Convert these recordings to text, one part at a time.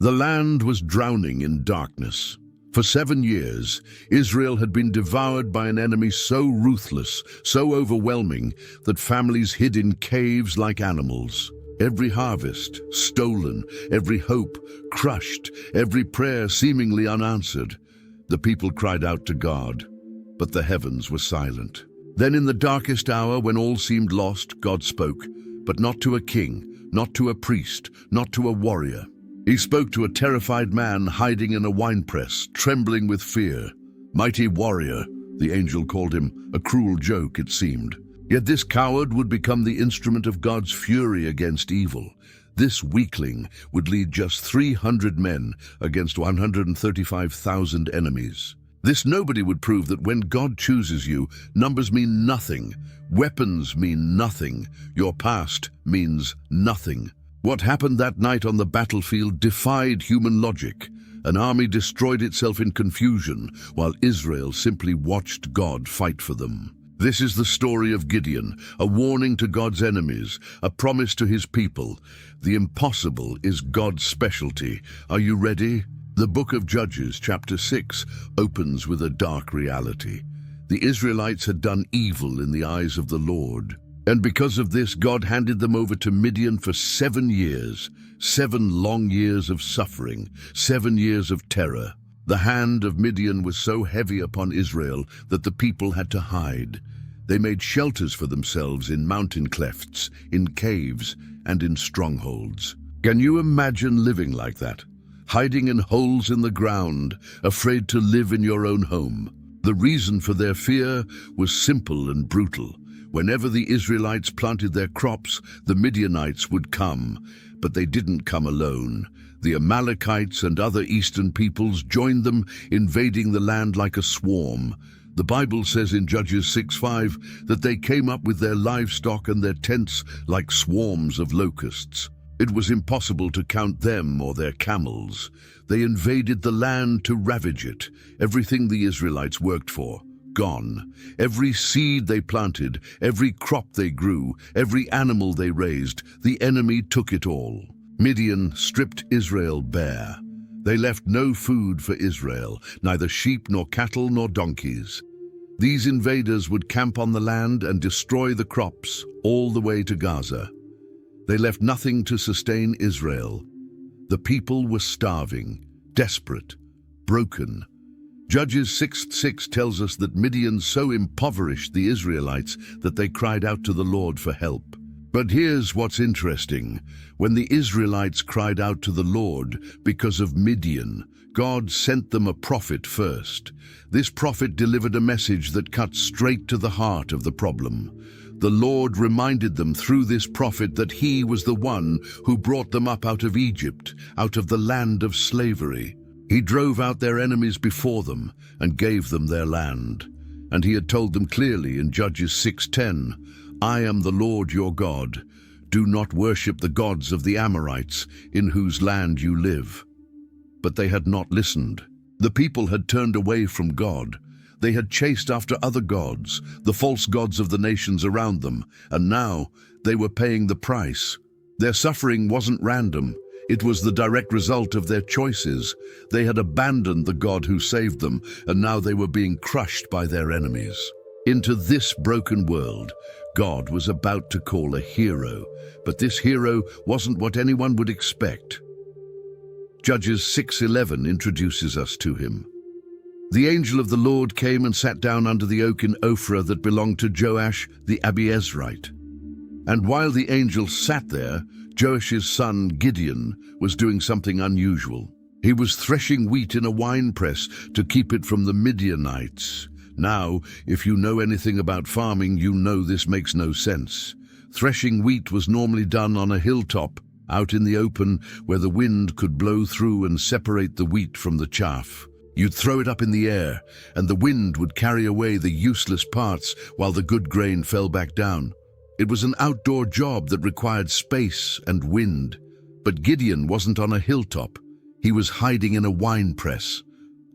The land was drowning in darkness. For 7 years, Israel had been devoured by an enemy so ruthless, so overwhelming, that families hid in caves like animals. Every harvest stolen, every hope crushed, every prayer seemingly unanswered. The people cried out to God, but the heavens were silent. Then in the darkest hour, when all seemed lost, God spoke, but not to a king, not to a priest, not to a warrior. He spoke to a terrified man hiding in a winepress, trembling with fear. Mighty warrior, the angel called him, a cruel joke it seemed. Yet this coward would become the instrument of God's fury against evil. This weakling would lead just 300 men against 135,000 enemies. This nobody would prove that when God chooses you, numbers mean nothing, weapons mean nothing, your past means nothing. What happened that night on the battlefield defied human logic. An army destroyed itself in confusion, while Israel simply watched God fight for them. This is the story of Gideon, a warning to God's enemies, a promise to his people. The impossible is God's specialty. Are you ready? The book of Judges, chapter 6, opens with a dark reality. The Israelites had done evil in the eyes of the Lord. And because of this, God handed them over to Midian for 7 years, 7 long years of suffering, 7 years of terror. The hand of Midian was so heavy upon Israel that the people had to hide. They made shelters for themselves in mountain clefts, in caves, and in strongholds. Can you imagine living like that? Hiding in holes in the ground, afraid to live in your own home. The reason for their fear was simple and brutal. Whenever the Israelites planted their crops, the Midianites would come, but they didn't come alone. The Amalekites and other eastern peoples joined them, invading the land like a swarm. The Bible says in Judges 6:5 that they came up with their livestock and their tents like swarms of locusts. It was impossible to count them or their camels. They invaded the land to ravage it. Everything the Israelites worked for, gone. Every seed they planted, every crop they grew, every animal they raised, the enemy took it all. Midian stripped Israel bare. They left no food for Israel, neither sheep nor cattle nor donkeys. These invaders would camp on the land and destroy the crops all the way to Gaza. They left nothing to sustain Israel. The people were starving, desperate, broken. Judges 6:6 tells us that Midian so impoverished the Israelites that they cried out to the Lord for help. But here's what's interesting. When the Israelites cried out to the Lord because of Midian, God sent them a prophet first. This prophet delivered a message that cut straight to the heart of the problem. The Lord reminded them through this prophet that he was the one who brought them up out of Egypt, out of the land of slavery. He drove out their enemies before them and gave them their land. And he had told them clearly in Judges 6:10, I am the Lord your God. Do not worship the gods of the Amorites, in whose land you live. But they had not listened. The people had turned away from God. They had chased after other gods, the false gods of the nations around them, and now they were paying the price. Their suffering wasn't random. It was the direct result of their choices. They had abandoned the God who saved them, and now they were being crushed by their enemies. Into this broken world, God was about to call a hero, but this hero wasn't what anyone would expect. Judges 6:11 introduces us to him. The angel of the Lord came and sat down under the oak in Ophrah that belonged to Joash the Abiezrite. And while the angel sat there, Joash's son Gideon was doing something unusual. He was threshing wheat in a winepress to keep it from the Midianites. Now, if you know anything about farming, you know this makes no sense. Threshing wheat was normally done on a hilltop, out in the open, where the wind could blow through and separate the wheat from the chaff. You'd throw it up in the air, and the wind would carry away the useless parts while the good grain fell back down. It was an outdoor job that required space and wind. But Gideon wasn't on a hilltop. He was hiding in a winepress.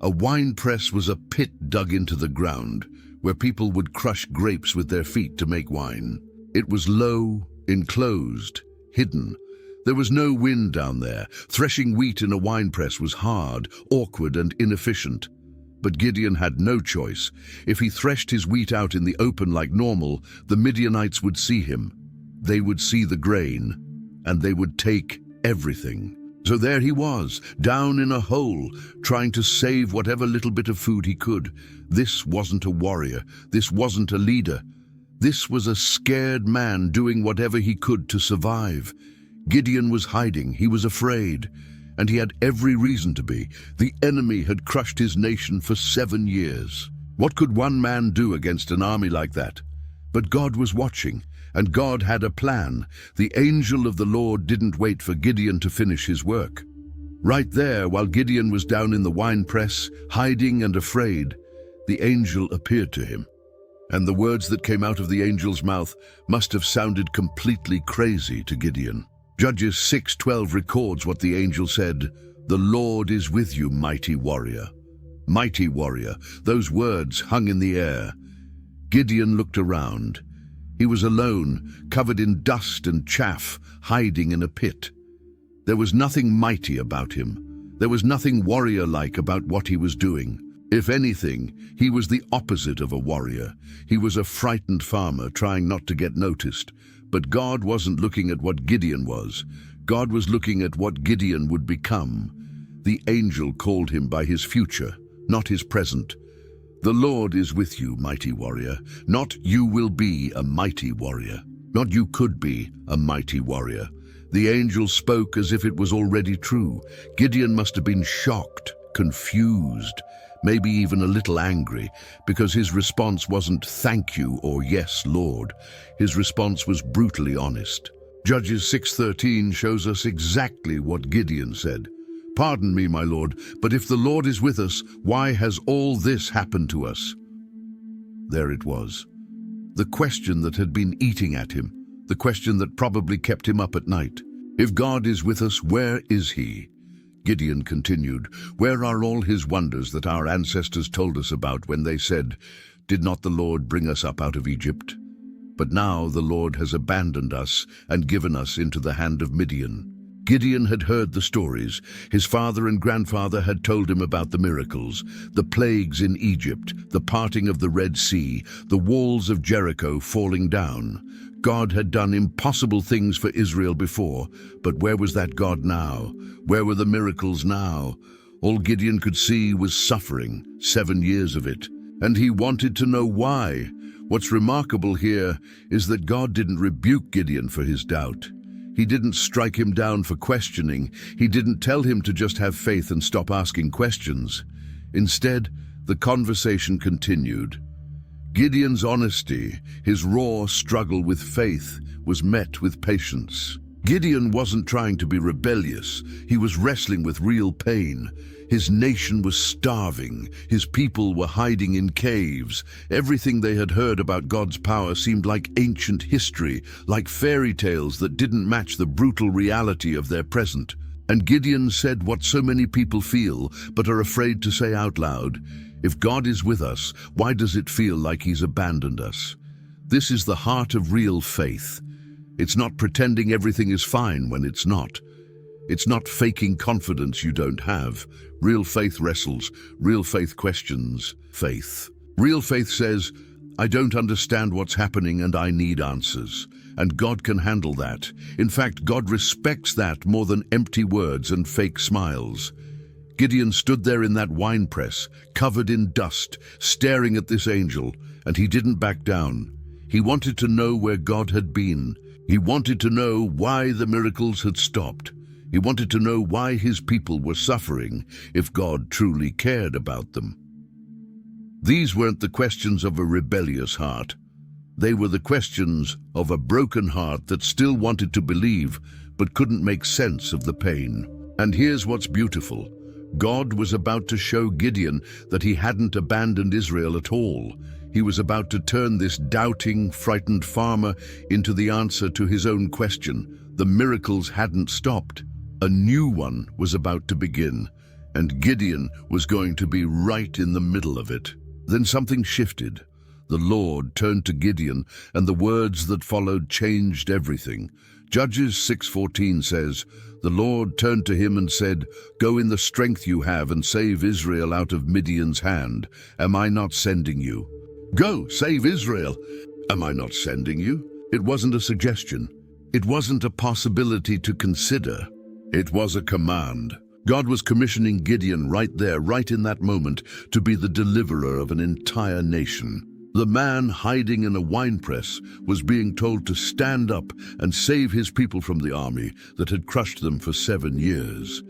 A winepress was a pit dug into the ground, where people would crush grapes with their feet to make wine. It was low, enclosed, hidden. There was no wind down there. Threshing wheat in a winepress was hard, awkward, and inefficient. But Gideon had no choice. If he threshed his wheat out in the open like normal, the Midianites would see him. They would see the grain, and they would take everything. So there he was, down in a hole, trying to save whatever little bit of food he could. This wasn't a warrior. This wasn't a leader. This was a scared man doing whatever he could to survive. Gideon was hiding. He was afraid. And he had every reason to be. The enemy had crushed his nation for 7 years. What could one man do against an army like that? But God was watching, and God had a plan. The angel of the Lord didn't wait for Gideon to finish his work. Right there, while Gideon was down in the winepress, hiding and afraid, the angel appeared to him. And the words that came out of the angel's mouth must have sounded completely crazy to Gideon. Judges 6:12 records what the angel said, "The Lord is with you, mighty warrior." Mighty warrior, those words hung in the air. Gideon looked around. He was alone, covered in dust and chaff, hiding in a pit. There was nothing mighty about him. There was nothing warrior-like about what he was doing. If anything, he was the opposite of a warrior. He was a frightened farmer trying not to get noticed. But God wasn't looking at what Gideon was. God was looking at what Gideon would become. The angel called him by his future, not his present. The Lord is with you, mighty warrior. Not you will be a mighty warrior. Not you could be a mighty warrior. The angel spoke as if it was already true. Gideon must have been shocked, confused, maybe even a little angry, because his response wasn't "thank you" or "yes, Lord." His response was brutally honest. Judges 6:13 shows us exactly what Gideon said. "Pardon me, my Lord, but if the Lord is with us, why has all this happened to us?" There it was. The question that had been eating at him, the question that probably kept him up at night. If God is with us, where is he? Gideon continued, "Where are all his wonders that our ancestors told us about when they said, 'Did not the Lord bring us up out of Egypt?' But now the Lord has abandoned us and given us into the hand of Midian." Gideon had heard the stories. His father and grandfather had told him about the miracles, the plagues in Egypt, the parting of the Red Sea, the walls of Jericho falling down. God had done impossible things for Israel before, but where was that God now? Where were the miracles now? All Gideon could see was suffering, 7 years of it, and he wanted to know why. What's remarkable here is that God didn't rebuke Gideon for his doubt. He didn't strike him down for questioning. He didn't tell him to just have faith and stop asking questions. Instead, the conversation continued. Gideon's honesty, his raw struggle with faith, was met with patience. Gideon wasn't trying to be rebellious. He was wrestling with real pain. His nation was starving. His people were hiding in caves. Everything they had heard about God's power seemed like ancient history, like fairy tales that didn't match the brutal reality of their present. And Gideon said what so many people feel, but are afraid to say out loud. If God is with us, why does it feel like he's abandoned us? This is the heart of real faith. It's not pretending everything is fine when it's not. It's not faking confidence you don't have. Real faith wrestles. Real faith questions faith. Real faith says, I don't understand what's happening and I need answers. And God can handle that. In fact, God respects that more than empty words and fake smiles. Gideon stood there in that winepress, covered in dust, staring at this angel, and he didn't back down. He wanted to know where God had been. He wanted to know why the miracles had stopped. He wanted to know why his people were suffering, if God truly cared about them. These weren't the questions of a rebellious heart. They were the questions of a broken heart that still wanted to believe, but couldn't make sense of the pain. And here's what's beautiful. God was about to show Gideon that he hadn't abandoned Israel at all. He was about to turn this doubting, frightened farmer into the answer to his own question. The miracles hadn't stopped. A new one was about to begin, and Gideon was going to be right in the middle of it. Then something shifted. The Lord turned to Gideon, and the words that followed changed everything. Judges 6:14 says, "The Lord turned to him and said, 'Go in the strength you have and save Israel out of Midian's hand. Am I not sending you?'" Go, save Israel. Am I not sending you? It wasn't a suggestion. It wasn't a possibility to consider. It was a command. God was commissioning Gideon right there, right in that moment, to be the deliverer of an entire nation. The man hiding in a winepress was being told to stand up and save his people from the army that had crushed them for 7 years.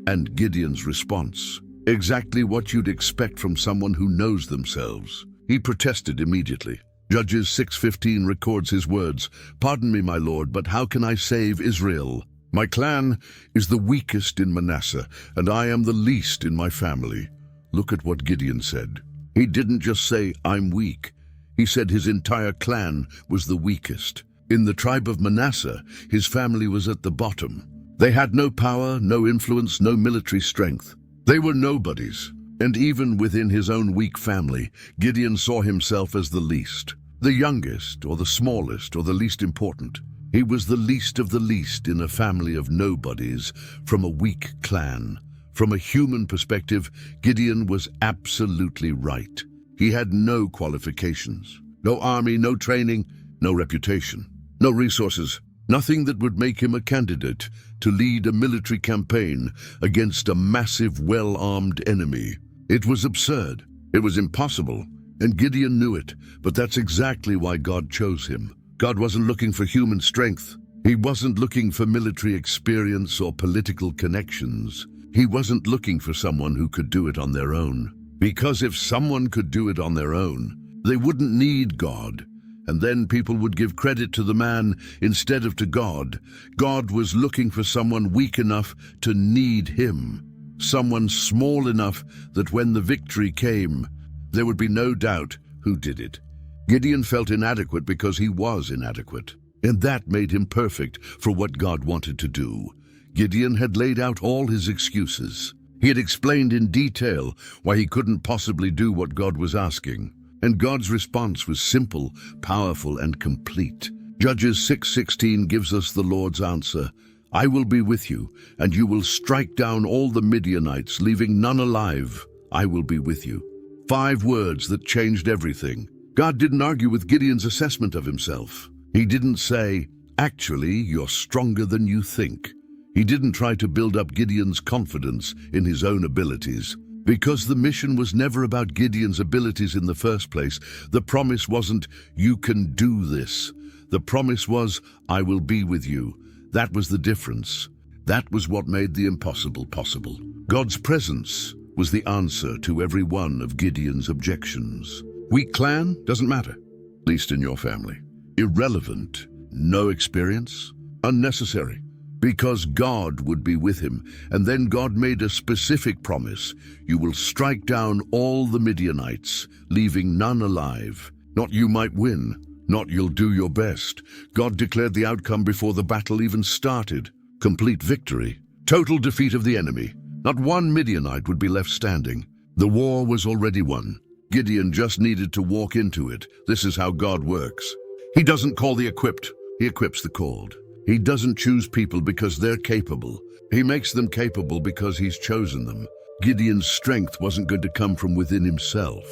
And Gideon's response, exactly what you'd expect from someone who knows themselves. He protested immediately. Judges 6:15 records his words, "Pardon me, my lord, but how can I save Israel? My clan is the weakest in Manasseh, and I am the least in my family." Look at what Gideon said. He didn't just say, "I'm weak." He said his entire clan was the weakest. In the tribe of Manasseh, his family was at the bottom. They had no power, no influence, no military strength. They were nobodies. And even within his own weak family, Gideon saw himself as the least, the youngest or the smallest or the least important. He was the least of the least in a family of nobodies from a weak clan. From a human perspective, Gideon was absolutely right. He had no qualifications, no army, no training, no reputation, no resources, nothing that would make him a candidate to lead a military campaign against a massive, well-armed enemy. It was absurd. It was impossible. And Gideon knew it, but that's exactly why God chose him. God wasn't looking for human strength. He wasn't looking for military experience or political connections. He wasn't looking for someone who could do it on their own. Because if someone could do it on their own, they wouldn't need God. And then people would give credit to the man instead of to God. God was looking for someone weak enough to need him. Someone small enough that when the victory came, there would be no doubt who did it. Gideon felt inadequate because he was inadequate, and that made him perfect for what God wanted to do. Gideon had laid out all his excuses. He had explained in detail why he couldn't possibly do what God was asking. And God's response was simple, powerful, and complete. Judges 6:16 gives us the Lord's answer. "I will be with you, and you will strike down all the Midianites, leaving none alive. I will be with you." 5 words that changed everything. God didn't argue with Gideon's assessment of himself. He didn't say, "Actually, you're stronger than you think." He didn't try to build up Gideon's confidence in his own abilities. Because the mission was never about Gideon's abilities in the first place. The promise wasn't, "You can do this." The promise was, "I will be with you." That was the difference. That was what made the impossible possible. God's presence was the answer to every one of Gideon's objections. Weak clan? Doesn't matter. Least in your family. Irrelevant. No experience? Unnecessary. Because God would be with him. And then God made a specific promise. "You will strike down all the Midianites, leaving none alive." Not "you might win." Not "you'll do your best." God declared the outcome before the battle even started. Complete victory. Total defeat of the enemy. Not one Midianite would be left standing. The war was already won. Gideon just needed to walk into it. This is how God works. He doesn't call the equipped. He equips the called. He doesn't choose people because they're capable. He makes them capable because he's chosen them. Gideon's strength wasn't going to come from within himself.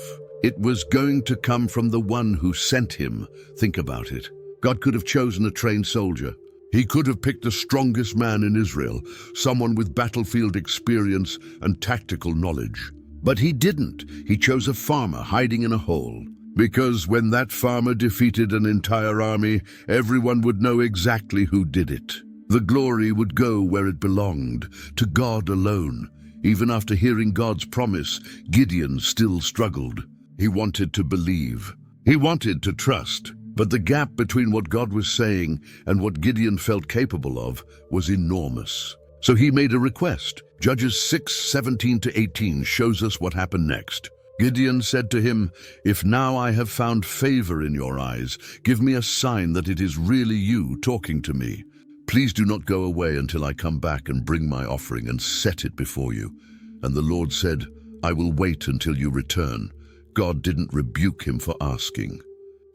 It was going to come from the one who sent him. Think about it. God could have chosen a trained soldier. He could have picked the strongest man in Israel, someone with battlefield experience and tactical knowledge. But he didn't. He chose a farmer hiding in a hole. Because when that farmer defeated an entire army, everyone would know exactly who did it. The glory would go where it belonged, to God alone. Even after hearing God's promise, Gideon still struggled. He wanted to believe. He wanted to trust. But the gap between what God was saying and what Gideon felt capable of was enormous. So he made a request. Judges 6:17-18 shows us what happened next. Gideon said to him, "If now I have found favor in your eyes, give me a sign that it is really you talking to me. Please do not go away until I come back and bring my offering and set it before you." And the Lord said, "I will wait until you return. God didn't rebuke him for asking.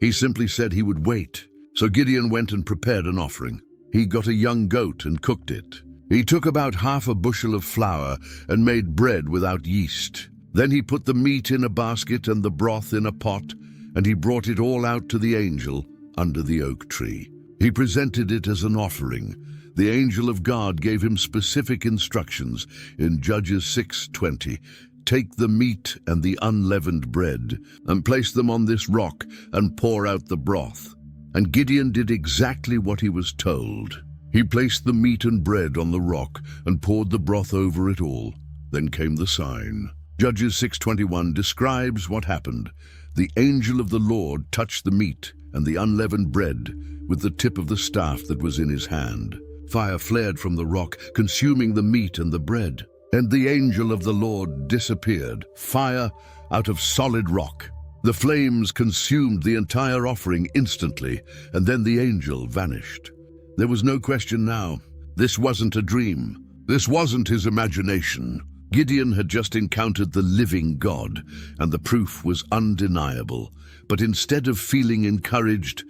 He simply said he would wait. So Gideon went and prepared an offering. He got a young goat and cooked it. He took about half a bushel of flour and made bread without yeast. Then he put the meat in a basket and the broth in a pot, and he brought it all out to the angel under the oak tree. He presented it as an offering. The angel of God gave him specific instructions in Judges 6:20. Take the meat and the unleavened bread and place them on this rock and pour out the broth. And Gideon did exactly what he was told. He placed the meat and bread on the rock and poured the broth over it all. Then came the sign. Judges 6:21 describes what happened. The angel of the Lord touched the meat and the unleavened bread with the tip of the staff that was in his hand. Fire flared from the rock, consuming the meat and the bread. And the angel of the Lord disappeared, fire out of solid rock. The flames consumed the entire offering instantly, and then the angel vanished. There was no question now. This wasn't a dream. This wasn't his imagination. Gideon had just encountered the living God, and the proof was undeniable. But instead of feeling encouraged,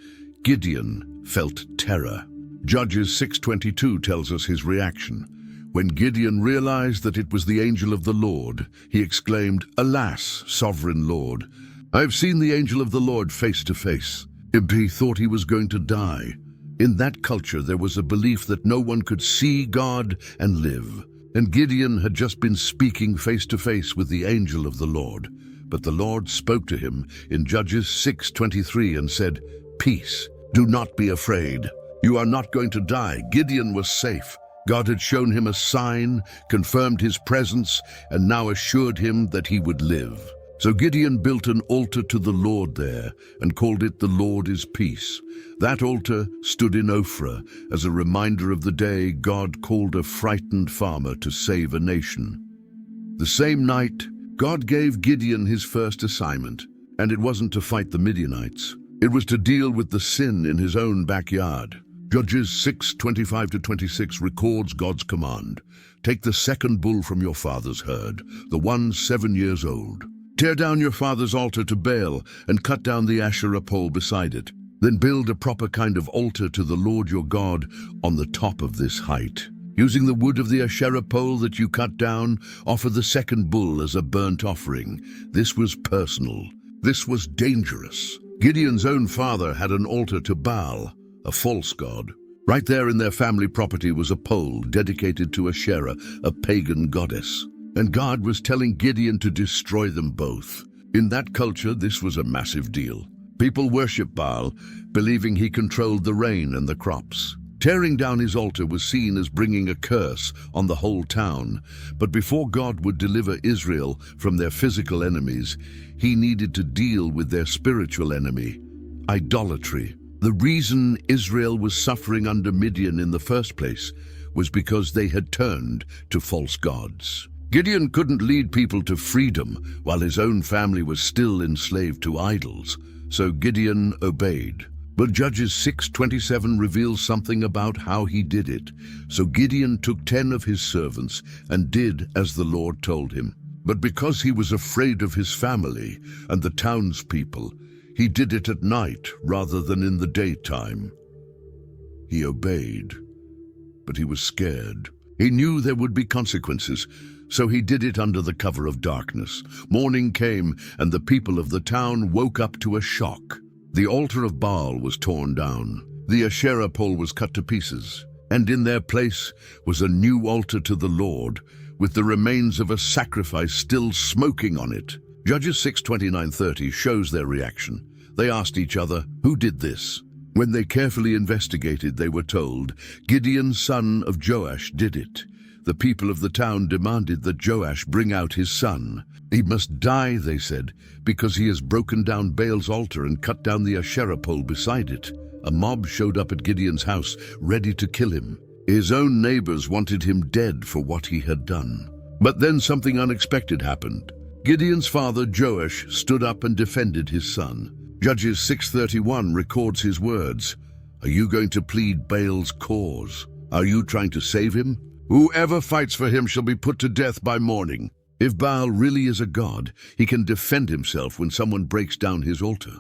Gideon felt terror. Judges 6:22 tells us his reaction. When Gideon realized that it was the angel of the Lord, he exclaimed, "Alas, sovereign Lord, I have seen the angel of the Lord face to face." He thought he was going to die. In that culture, there was a belief that no one could see God and live. And Gideon had just been speaking face to face with the angel of the Lord. But the Lord spoke to him in Judges 6:23 and said, "Peace, do not be afraid. You are not going to die." Gideon was safe. God had shown him a sign, confirmed his presence, and now assured him that he would live. So Gideon built an altar to the Lord there and called it "The Lord is Peace." That altar stood in Ophrah as a reminder of the day God called a frightened farmer to save a nation. The same night, God gave Gideon his first assignment, and it wasn't to fight the Midianites. It was to deal with the sin in his own backyard. Judges 6:25-26 records God's command. Take the second bull from your father's herd, the one 7 years old. Tear down your father's altar to Baal and cut down the Asherah pole beside it. Then build a proper kind of altar to the Lord your God on the top of this height. Using the wood of the Asherah pole that you cut down, offer the second bull as a burnt offering. This was personal. This was dangerous. Gideon's own father had an altar to Baal, a false god. Right there in their family property was a pole dedicated to Asherah, a pagan goddess. And God was telling Gideon to destroy them both. In that culture, this was a massive deal. People worshiped Baal, believing he controlled the rain and the crops. Tearing down his altar was seen as bringing a curse on the whole town. But before God would deliver Israel from their physical enemies, he needed to deal with their spiritual enemy, idolatry. The reason Israel was suffering under Midian in the first place was because they had turned to false gods. Gideon couldn't lead people to freedom while his own family was still enslaved to idols, so Gideon obeyed. But Judges 6:27 reveals something about how he did it. So Gideon took 10 of his servants and did as the Lord told him. But because he was afraid of his family and the townspeople, he did it at night rather than in the daytime. He obeyed, but he was scared. He knew there would be consequences, so he did it under the cover of darkness. Morning came, and the people of the town woke up to a shock. The altar of Baal was torn down. The Asherah pole was cut to pieces, and in their place was a new altar to the Lord, with the remains of a sacrifice still smoking on it. Judges 6:29-30 shows their reaction. They asked each other, "Who did this?" When they carefully investigated, they were told, "Gideon, son of Joash, did it." The people of the town demanded that Joash bring out his son. "He must die," they said, "because he has broken down Baal's altar and cut down the Asherah pole beside it." A mob showed up at Gideon's house, ready to kill him. His own neighbors wanted him dead for what he had done. But then something unexpected happened. Gideon's father, Joash, stood up and defended his son. Judges 6:31 records his words. "Are you going to plead Baal's cause? Are you trying to save him? Whoever fights for him shall be put to death by morning." If Baal really is a god, he can defend himself when someone breaks down his altar.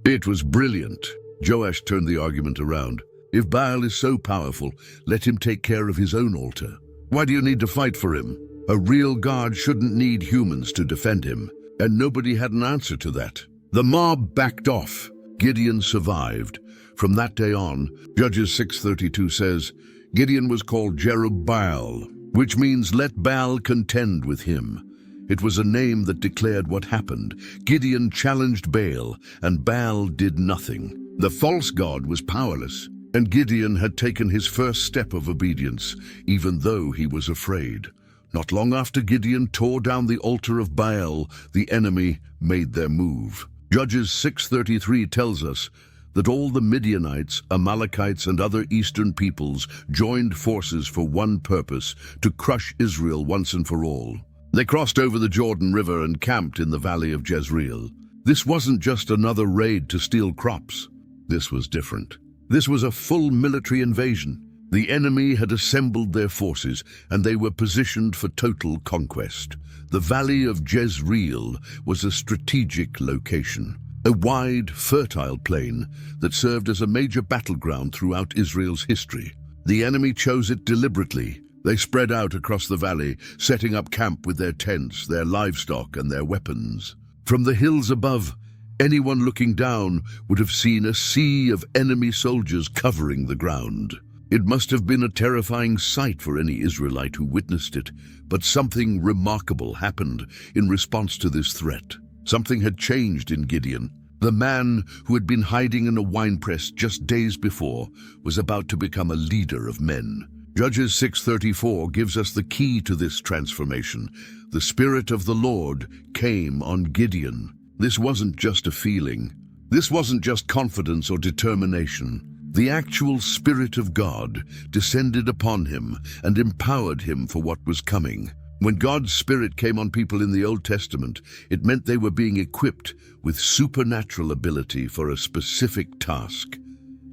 It was brilliant. Joash turned the argument around. If Baal is so powerful, let him take care of his own altar. Why do you need to fight for him? A real god shouldn't need humans to defend him, and nobody had an answer to that. The mob backed off. Gideon survived. From that day on, Judges 6:32 says, Gideon was called Jerubbaal, which means let Baal contend with him. It was a name that declared what happened. Gideon challenged Baal, and Baal did nothing. The false god was powerless, and Gideon had taken his first step of obedience, even though he was afraid. Not long after Gideon tore down the altar of Baal, the enemy made their move. Judges 6:33 tells us that all the Midianites, Amalekites, and other eastern peoples joined forces for one purpose, to crush Israel once and for all. They crossed over the Jordan River and camped in the valley of Jezreel. This wasn't just another raid to steal crops. This was different. This was a full military invasion. The enemy had assembled their forces, and they were positioned for total conquest. The valley of Jezreel was a strategic location, a wide, fertile plain that served as a major battleground throughout Israel's history. The enemy chose it deliberately. They spread out across the valley, setting up camp with their tents, their livestock, and their weapons. From the hills above, anyone looking down would have seen a sea of enemy soldiers covering the ground. It must have been a terrifying sight for any Israelite who witnessed it, but something remarkable happened in response to this threat. Something had changed in Gideon. The man who had been hiding in a winepress just days before was about to become a leader of men. Judges 6:34 gives us the key to this transformation. The Spirit of the Lord came on Gideon. This wasn't just a feeling. This wasn't just confidence or determination. The actual Spirit of God descended upon him and empowered him for what was coming. When God's Spirit came on people in the Old Testament, it meant they were being equipped with supernatural ability for a specific task.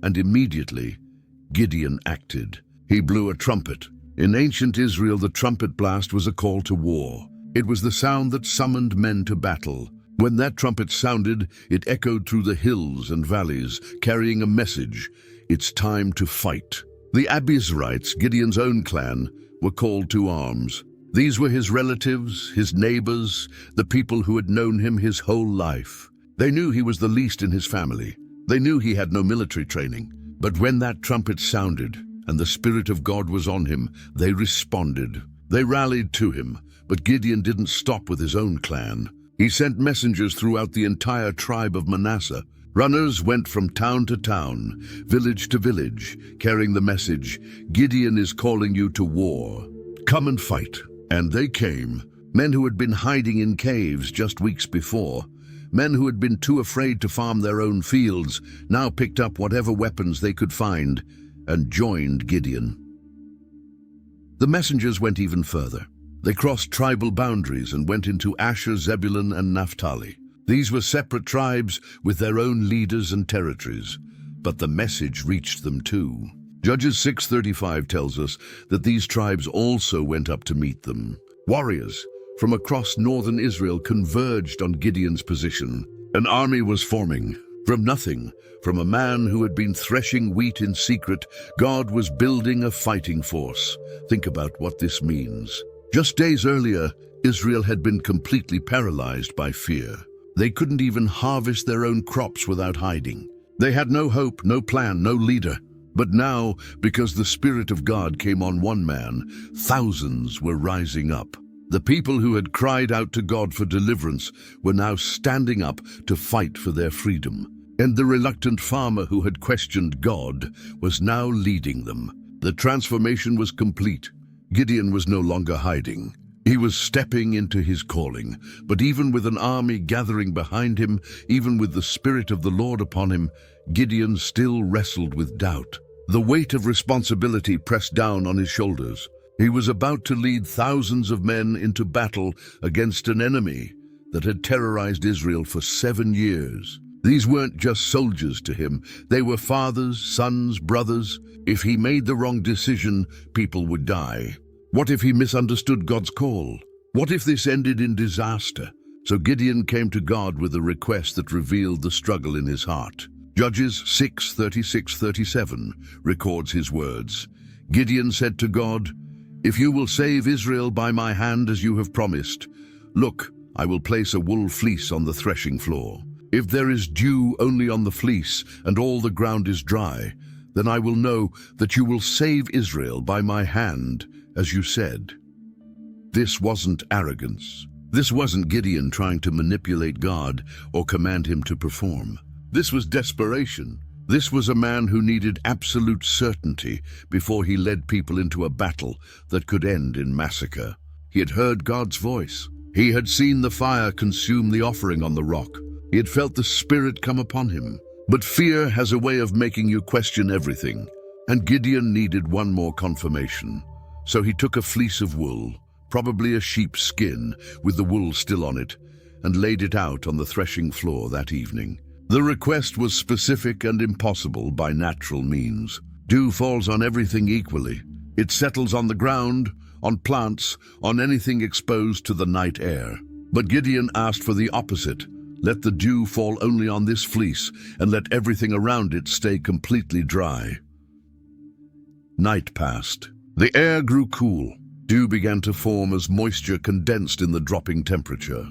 And immediately, Gideon acted. He blew a trumpet. In ancient Israel, the trumpet blast was a call to war. It was the sound that summoned men to battle. When that trumpet sounded, it echoed through the hills and valleys, carrying a message: it's time to fight. The Abiezrites, Gideon's own clan, were called to arms. These were his relatives, his neighbors, the people who had known him his whole life. They knew he was the least in his family. They knew he had no military training. But when that trumpet sounded and the Spirit of God was on him, they responded. They rallied to him, but Gideon didn't stop with his own clan. He sent messengers throughout the entire tribe of Manasseh. Runners went from town to town, village to village, carrying the message, Gideon is calling you to war. Come and fight. And they came. Men who had been hiding in caves just weeks before. Men who had been too afraid to farm their own fields now picked up whatever weapons they could find and joined Gideon. The messengers went even further. They crossed tribal boundaries and went into Asher, Zebulun, and Naphtali. These were separate tribes with their own leaders and territories, but the message reached them too. Judges 6:35 tells us that these tribes also went up to meet them. Warriors from across northern Israel converged on Gideon's position. An army was forming. From nothing, from a man who had been threshing wheat in secret, God was building a fighting force. Think about what this means. Just days earlier, Israel had been completely paralyzed by fear. They couldn't even harvest their own crops without hiding. They had no hope, no plan, no leader. But now, because the Spirit of God came on one man, thousands were rising up. The people who had cried out to God for deliverance were now standing up to fight for their freedom. And the reluctant farmer who had questioned God was now leading them. The transformation was complete. Gideon was no longer hiding. He was stepping into his calling. But even with an army gathering behind him, even with the Spirit of the Lord upon him, Gideon still wrestled with doubt. The weight of responsibility pressed down on his shoulders. He was about to lead thousands of men into battle against an enemy that had terrorized Israel for 7 years. These weren't just soldiers to him. They were fathers, sons, brothers. If he made the wrong decision, people would die. What if he misunderstood God's call? What if this ended in disaster? So Gideon came to God with a request that revealed the struggle in his heart. Judges 6:36-37 records his words. Gideon said to God, "If you will save Israel by my hand as you have promised, look, I will place a wool fleece on the threshing floor. If there is dew only on the fleece and all the ground is dry, then I will know that you will save Israel by my hand, as you said." This wasn't arrogance. This wasn't Gideon trying to manipulate God or command him to perform. This was desperation. This was a man who needed absolute certainty before he led people into a battle that could end in massacre. He had heard God's voice. He had seen the fire consume the offering on the rock. He had felt the Spirit come upon him. But fear has a way of making you question everything. And Gideon needed one more confirmation. So he took a fleece of wool, probably a sheep's skin with the wool still on it, and laid it out on the threshing floor that evening. The request was specific and impossible by natural means. Dew falls on everything equally. It settles on the ground, on plants, on anything exposed to the night air. But Gideon asked for the opposite. Let the dew fall only on this fleece, and let everything around it stay completely dry. Night passed. The air grew cool. Dew began to form as moisture condensed in the dropping temperature.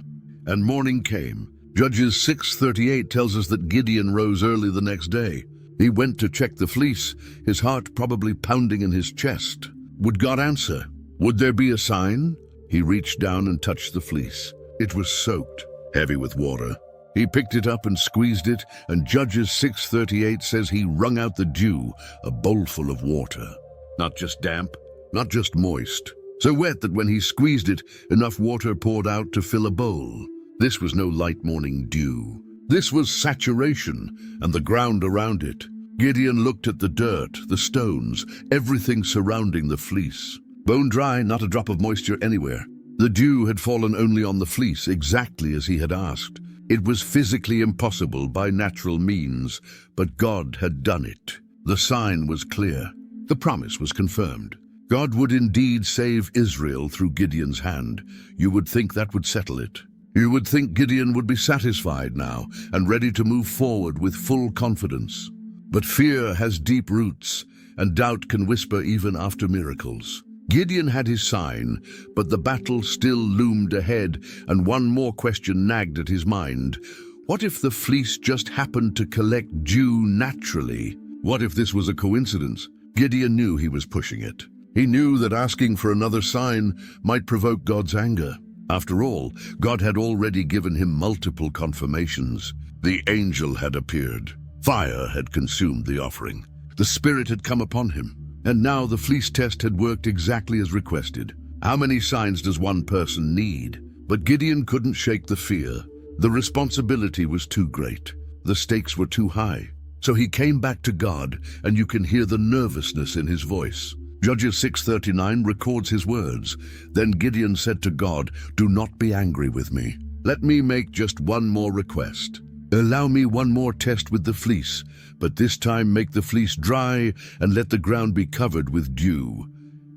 And morning came. Judges 6:38 tells us that Gideon rose early the next day. He went to check the fleece, his heart probably pounding in his chest. Would God answer? Would there be a sign? He reached down and touched the fleece. It was soaked, heavy with water. He picked it up and squeezed it, and Judges 6:38 says he wrung out the dew, a bowlful of water. Not just damp, not just moist. So wet that when he squeezed it, enough water poured out to fill a bowl. This was no light morning dew. This was saturation, and the ground around it. Gideon looked at the dirt, the stones, everything surrounding the fleece. Bone dry, not a drop of moisture anywhere. The dew had fallen only on the fleece, exactly as he had asked. It was physically impossible by natural means, but God had done it. The sign was clear. The promise was confirmed. God would indeed save Israel through Gideon's hand. You would think that would settle it. You would think Gideon would be satisfied now and ready to move forward with full confidence. But fear has deep roots, and doubt can whisper even after miracles. Gideon had his sign, but the battle still loomed ahead, and one more question nagged at his mind. What if the fleece just happened to collect dew naturally? What if this was a coincidence? Gideon knew he was pushing it. He knew that asking for another sign might provoke God's anger. After all, God had already given him multiple confirmations. The angel had appeared. Fire had consumed the offering. The Spirit had come upon him. And now the fleece test had worked exactly as requested. How many signs does one person need? But Gideon couldn't shake the fear. The responsibility was too great. The stakes were too high. So he came back to God, and you can hear the nervousness in his voice. Judges 6:39 records his words. Then Gideon said to God, "Do not be angry with me. Let me make just one more request. Allow me one more test with the fleece, but this time make the fleece dry and let the ground be covered with dew."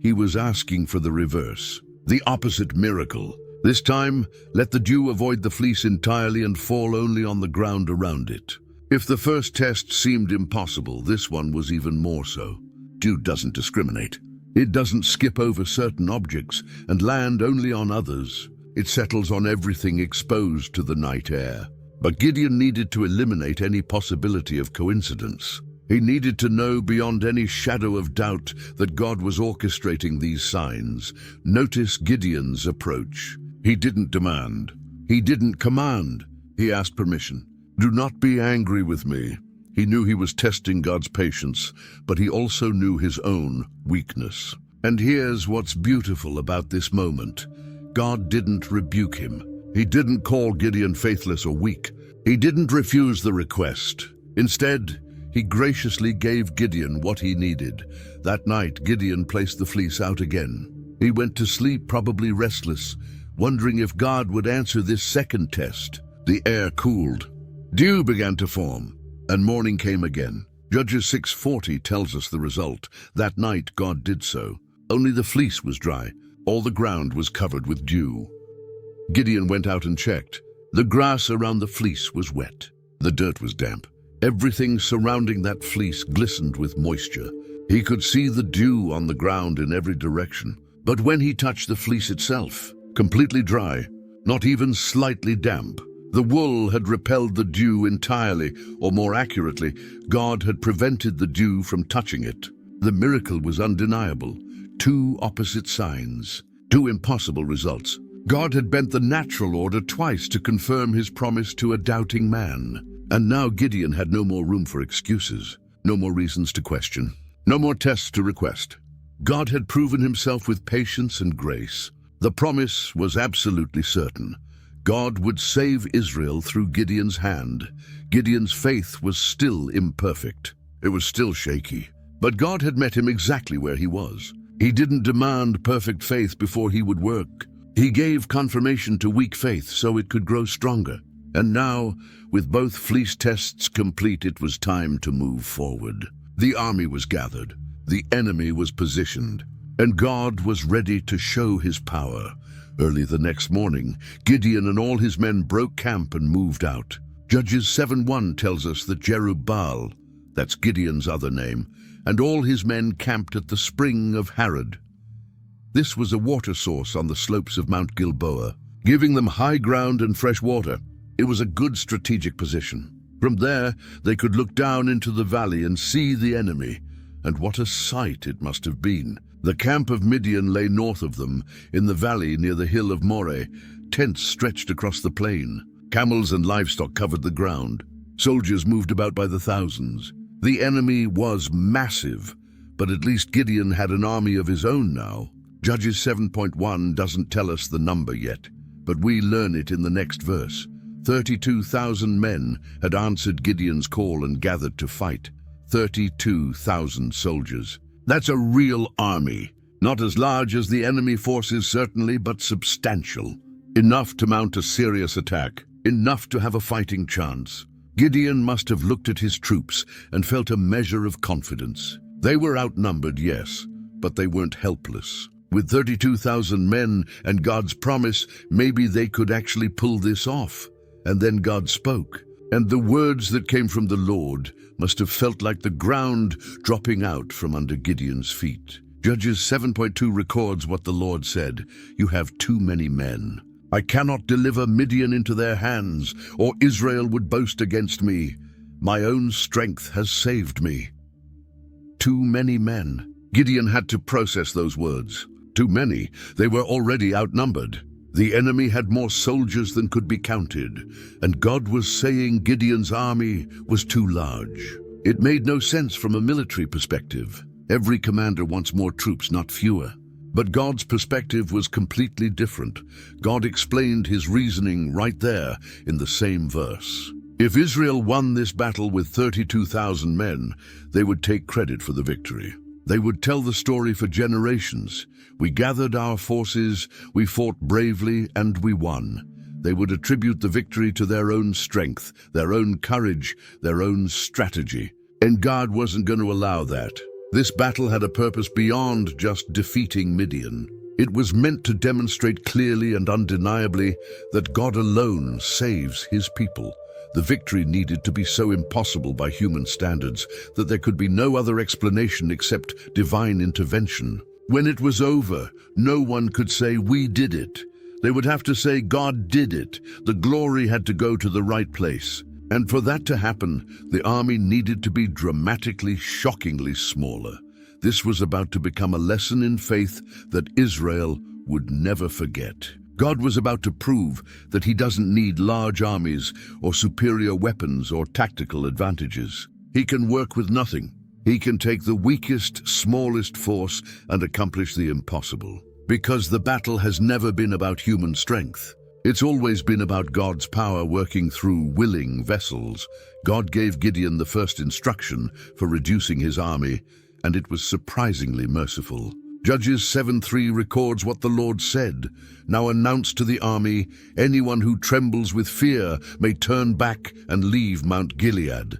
He was asking for the reverse, the opposite miracle. This time, let the dew avoid the fleece entirely and fall only on the ground around it. If the first test seemed impossible, this one was even more so. Dew doesn't discriminate. It doesn't skip over certain objects and land only on others. It settles on everything exposed to the night air. But Gideon needed to eliminate any possibility of coincidence. He needed to know beyond any shadow of doubt that God was orchestrating these signs. Notice Gideon's approach. He didn't demand. He didn't command. He asked permission. Do not be angry with me. He knew he was testing God's patience, but he also knew his own weakness. And here's what's beautiful about this moment. God didn't rebuke him. He didn't call Gideon faithless or weak. He didn't refuse the request. Instead, he graciously gave Gideon what he needed. That night, Gideon placed the fleece out again. He went to sleep probably restless, wondering if God would answer this second test. The air cooled. Dew began to form, and morning came again. Judges 6:40 tells us the result. That night, God did so. Only the fleece was dry. All the ground was covered with dew. Gideon went out and checked. The grass around the fleece was wet. The dirt was damp. Everything surrounding that fleece glistened with moisture. He could see the dew on the ground in every direction. But when he touched the fleece itself, completely dry, not even slightly damp, the wool had repelled the dew entirely, or more accurately, God had prevented the dew from touching it. The miracle was undeniable. Two opposite signs, two impossible results. God had bent the natural order twice to confirm his promise to a doubting man. And now Gideon had no more room for excuses, no more reasons to question, no more tests to request. God had proven himself with patience and grace. The promise was absolutely certain. God would save Israel through Gideon's hand. Gideon's faith was still imperfect. It was still shaky. But God had met him exactly where he was. He didn't demand perfect faith before he would work. He gave confirmation to weak faith so it could grow stronger. And now, with both fleece tests complete, it was time to move forward. The army was gathered. The enemy was positioned. And God was ready to show his power. Early the next morning, Gideon and all his men broke camp and moved out. Judges 7:1 tells us that Jerubbaal, that's Gideon's other name, and all his men camped at the spring of Harod. This was a water source on the slopes of Mount Gilboa, giving them high ground and fresh water. It was a good strategic position. From there, they could look down into the valley and see the enemy, and what a sight it must have been. The camp of Midian lay north of them, in the valley near the hill of Moreh. Tents stretched across the plain. Camels and livestock covered the ground. Soldiers moved about by the thousands. The enemy was massive, but at least Gideon had an army of his own now. Judges 7:1 doesn't tell us the number yet, but we learn it in the next verse. 32,000 men had answered Gideon's call and gathered to fight. 32,000 soldiers. That's a real army. Not as large as the enemy forces certainly, but substantial. Enough to mount a serious attack. Enough to have a fighting chance. Gideon must have looked at his troops and felt a measure of confidence. They were outnumbered, yes, but they weren't helpless. With 32,000 men and God's promise, maybe they could actually pull this off. And then God spoke, and the words that came from the Lord must have felt like the ground dropping out from under Gideon's feet. Judges 7:2 records what the Lord said, "You have too many men. I cannot deliver Midian into their hands, or Israel would boast against me. My own strength has saved me." Too many men. Gideon had to process those words. Too many. They were already outnumbered. The enemy had more soldiers than could be counted, and God was saying Gideon's army was too large. It made no sense from a military perspective. Every commander wants more troops, not fewer. But God's perspective was completely different. God explained his reasoning right there in the same verse. If Israel won this battle with 32,000 men, they would take credit for the victory. They would tell the story for generations. We gathered our forces, we fought bravely, and we won. They would attribute the victory to their own strength, their own courage, their own strategy. And God wasn't going to allow that. This battle had a purpose beyond just defeating Midian. It was meant to demonstrate clearly and undeniably that God alone saves his people. The victory needed to be so impossible by human standards that there could be no other explanation except divine intervention. When it was over, no one could say, "We did it." They would have to say, "God did it." The glory had to go to the right place. And for that to happen, the army needed to be dramatically, shockingly smaller. This was about to become a lesson in faith that Israel would never forget. God was about to prove that he doesn't need large armies or superior weapons or tactical advantages. He can work with nothing. He can take the weakest, smallest force and accomplish the impossible. Because the battle has never been about human strength. It's always been about God's power working through willing vessels. God gave Gideon the first instruction for reducing his army, and it was surprisingly merciful. Judges 7:3 records what the Lord said. "Now announce to the army, anyone who trembles with fear may turn back and leave Mount Gilead."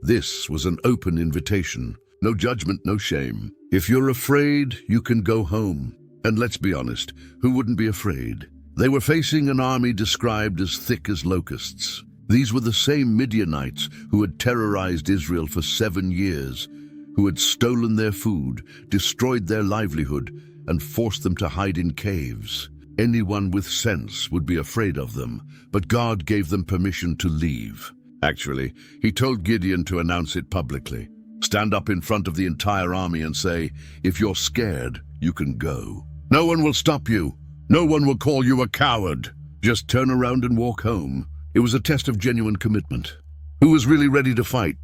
This was an open invitation. No judgment, no shame. If you're afraid, you can go home. And let's be honest, who wouldn't be afraid? They were facing an army described as thick as locusts. These were the same Midianites who had terrorized Israel for 7 years, who had stolen their food, destroyed their livelihood, and forced them to hide in caves. Anyone with sense would be afraid of them, but God gave them permission to leave. Actually, he told Gideon to announce it publicly. Stand up in front of the entire army and say, "If you're scared, you can go. No one will stop you. No one will call you a coward. Just turn around and walk home." It was a test of genuine commitment. Who was really ready to fight?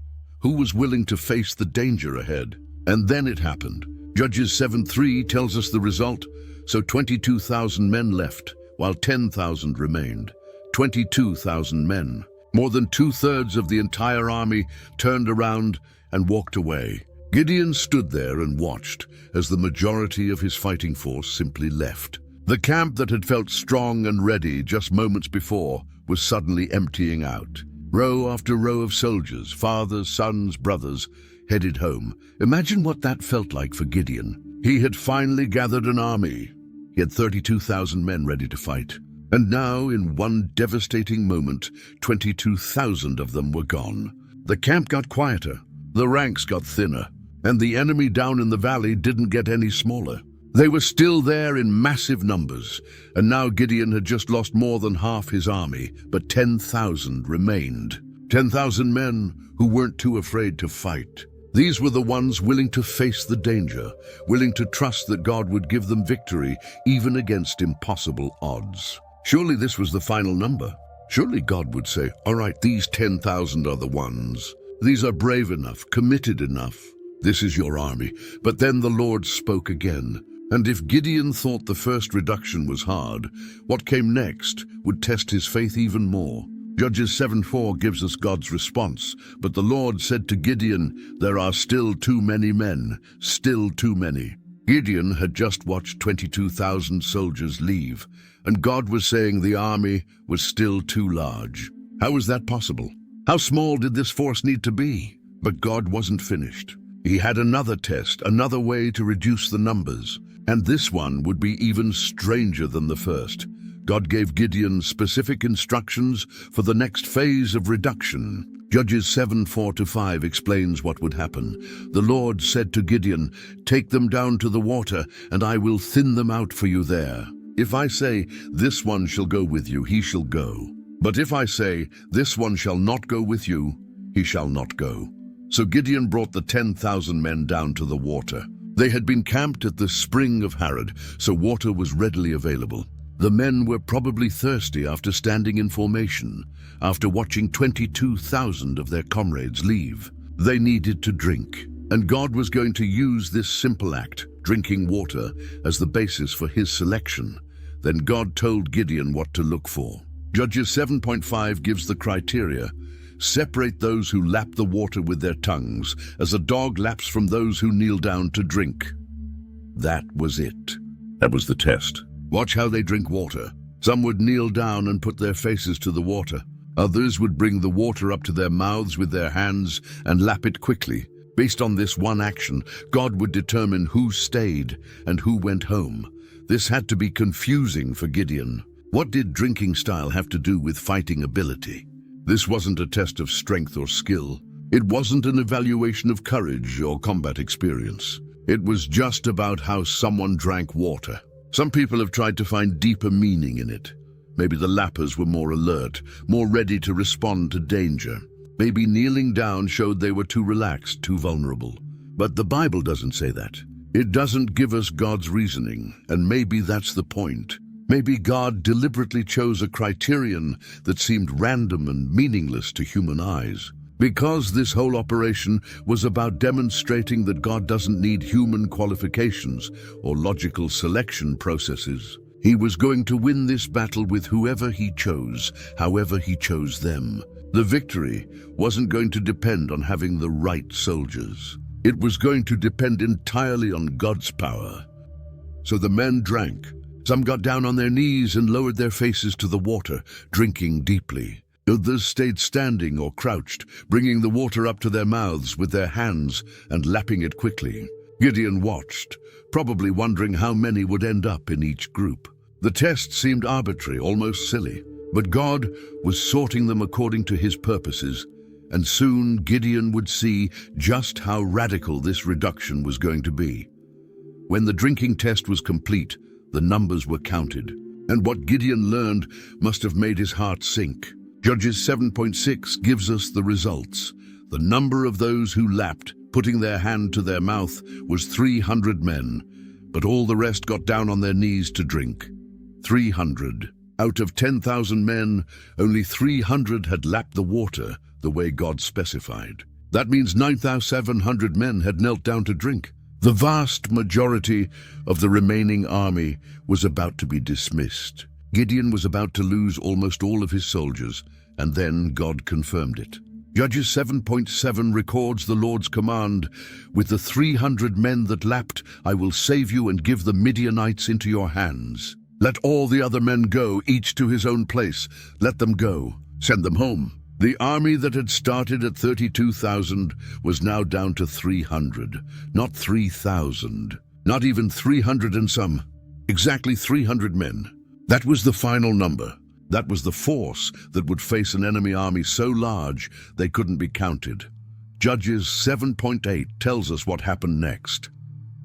Who was willing to face the danger ahead? And then it happened. Judges 7:3 tells us the result. So 22,000 men left, while 10,000 remained. 22,000 men. More than 2/3 of the entire army turned around and walked away. Gideon stood there and watched as the majority of his fighting force simply left. The camp that had felt strong and ready just moments before was suddenly emptying out. Row after row of soldiers, fathers, sons, brothers, headed home. Imagine what that felt like for Gideon. He had finally gathered an army. He had 32,000 men ready to fight. And now, in one devastating moment, 22,000 of them were gone. The camp got quieter, the ranks got thinner, and the enemy down in the valley didn't get any smaller. They were still there in massive numbers, and now Gideon had just lost more than half his army, but 10,000 remained. 10,000 men who weren't too afraid to fight. These were the ones willing to face the danger, willing to trust that God would give them victory even against impossible odds. Surely this was the final number. Surely God would say, "All right, these 10,000 are the ones. These are brave enough, committed enough. This is your army." But then the Lord spoke again. And if Gideon thought the first reduction was hard, what came next would test his faith even more. Judges 7:4 gives us God's response. But the Lord said to Gideon, "There are still too many men, still too many." Gideon had just watched 22,000 soldiers leave, and God was saying the army was still too large. How was that possible? How small did this force need to be? But God wasn't finished. He had another test, another way to reduce the numbers. And this one would be even stranger than the first. God gave Gideon specific instructions for the next phase of reduction. Judges 7:4-5 explains what would happen. The Lord said to Gideon, "Take them down to the water, and I will thin them out for you there. If I say, 'This one shall go with you,' he shall go. But if I say, 'This one shall not go with you,' he shall not go." So Gideon brought the 10,000 men down to the water. They had been camped at the spring of Harod, so water was readily available. The men were probably thirsty after standing in formation, after watching 22,000 of their comrades leave. They needed to drink, and God was going to use this simple act, drinking water, as the basis for his selection. Then God told Gideon what to look for. Judges 7:5 gives the criteria. Separate those who lap the water with their tongues, as a dog laps from those who kneel down to drink. That was it. That was the test. Watch how they drink water. Some would kneel down and put their faces to the water. Others would bring the water up to their mouths with their hands and lap it quickly. Based on this one action, God would determine who stayed and who went home. This had to be confusing for Gideon. What did drinking style have to do with fighting ability? This wasn't a test of strength or skill. It wasn't an evaluation of courage or combat experience. It was just about how someone drank water. Some people have tried to find deeper meaning in it. Maybe the lappers were more alert, more ready to respond to danger. Maybe kneeling down showed they were too relaxed, too vulnerable. But the Bible doesn't say that. It doesn't give us God's reasoning, and maybe that's the point. Maybe God deliberately chose a criterion that seemed random and meaningless to human eyes. Because this whole operation was about demonstrating that God doesn't need human qualifications or logical selection processes. He was going to win this battle with whoever he chose, however he chose them. The victory wasn't going to depend on having the right soldiers. It was going to depend entirely on God's power. So the men drank. Some got down on their knees and lowered their faces to the water, drinking deeply. Others stayed standing or crouched, bringing the water up to their mouths with their hands and lapping it quickly. Gideon watched, probably wondering how many would end up in each group. The test seemed arbitrary, almost silly, but God was sorting them according to his purposes, and soon Gideon would see just how radical this reduction was going to be. When the drinking test was complete, the numbers were counted, and what Gideon learned must have made his heart sink. Judges 7.6 gives us the results. The number of those who lapped, putting their hand to their mouth, was 300 men, but all the rest got down on their knees to drink. 300. Out of 10,000 men, only 300 had lapped the water the way God specified. That means 9,700 men had knelt down to drink. The vast majority of the remaining army was about to be dismissed. Gideon was about to lose almost all of his soldiers, and then God confirmed it. Judges 7.7 records the Lord's command, "With the 300 men that lapped, I will save you and give the Midianites into your hands. Let all the other men go, each to his own place. Let them go. Send them home." The army that had started at 32,000 was now down to 300, not 3,000, not even 300 and some, exactly 300 men. That was the final number. That was the force that would face an enemy army so large they couldn't be counted. Judges 7.8 tells us what happened next.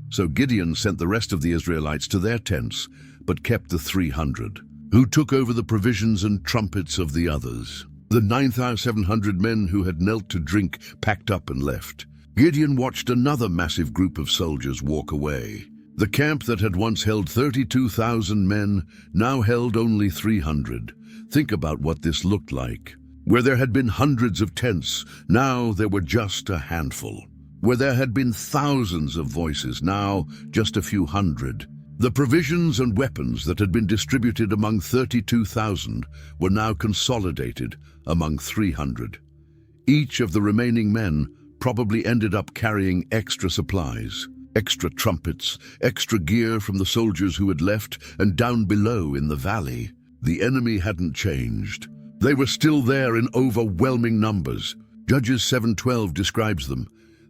So Gideon sent the rest of the Israelites to their tents, but kept the 300, who took over the provisions and trumpets of the others. The 9,700 men who had knelt to drink packed up and left. Gideon watched another massive group of soldiers walk away. The camp that had once held 32,000 men now held only 300. Think about what this looked like. Where there had been hundreds of tents, now there were just a handful. Where there had been thousands of voices, now just a few hundred. The provisions and weapons that had been distributed among 32,000 were now consolidated among 300. Each of the remaining men probably ended up carrying extra supplies, extra trumpets, extra gear from the soldiers who had left, and down below in the valley. The enemy hadn't changed. They were still there in overwhelming numbers. Judges 7:12 describes them.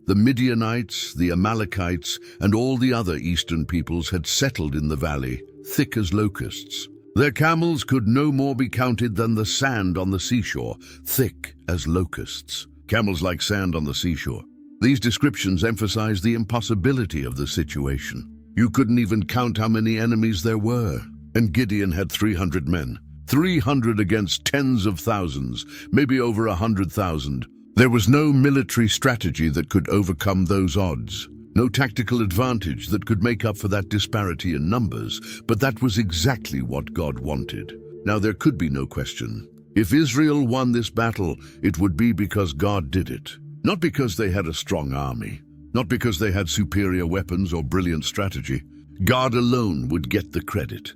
The Midianites, the Amalekites, and all the other eastern peoples had settled in the valley, thick as locusts. Their camels could no more be counted than the sand on the seashore, thick as locusts. Camels like sand on the seashore. These descriptions emphasize the impossibility of the situation. You couldn't even count how many enemies there were. And Gideon had 300 men. 300 against tens of thousands, maybe over 100,000. There was no military strategy that could overcome those odds. No tactical advantage that could make up for that disparity in numbers, but that was exactly what God wanted. Now there could be no question. If Israel won this battle, it would be because God did it. Not because they had a strong army, not because they had superior weapons or brilliant strategy. God alone would get the credit.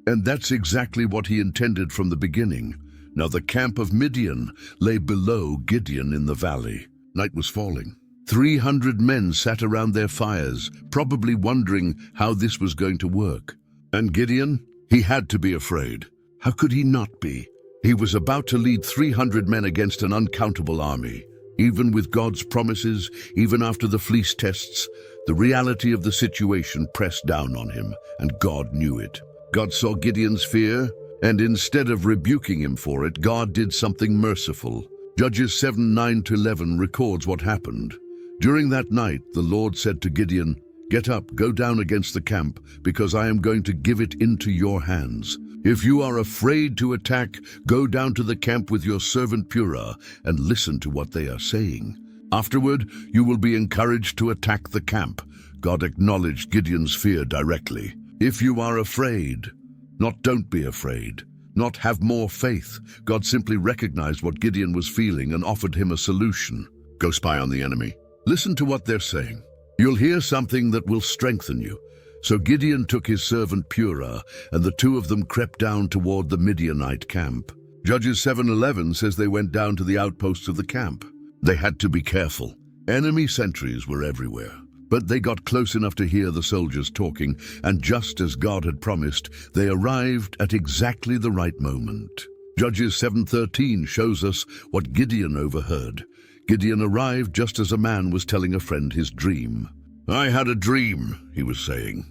And that's exactly what he intended from the beginning. Now the camp of Midian lay below Gideon in the valley. Night was falling. 300 men sat around their fires, probably wondering how this was going to work. And Gideon? He had to be afraid. How could he not be? He was about to lead 300 men against an uncountable army. Even with God's promises, even after the fleece tests, the reality of the situation pressed down on him, and God knew it. God saw Gideon's fear, and instead of rebuking him for it, God did something merciful. Judges 7:9-11 records what happened. During that night, the Lord said to Gideon, "Get up, go down against the camp, because I am going to give it into your hands. If you are afraid to attack, go down to the camp with your servant Purah and listen to what they are saying. Afterward, you will be encouraged to attack the camp." God acknowledged Gideon's fear directly. If you are afraid, not don't be afraid, not have more faith. God simply recognized what Gideon was feeling and offered him a solution. Go spy on the enemy. Listen to what they're saying. You'll hear something that will strengthen you. So Gideon took his servant Purah, and the two of them crept down toward the Midianite camp. Judges 7:11 says they went down to the outposts of the camp. They had to be careful. Enemy sentries were everywhere. But they got close enough to hear the soldiers talking, and just as God had promised, they arrived at exactly the right moment. Judges 7:13 shows us what Gideon overheard. Gideon arrived just as a man was telling a friend his dream. "I had a dream," he was saying.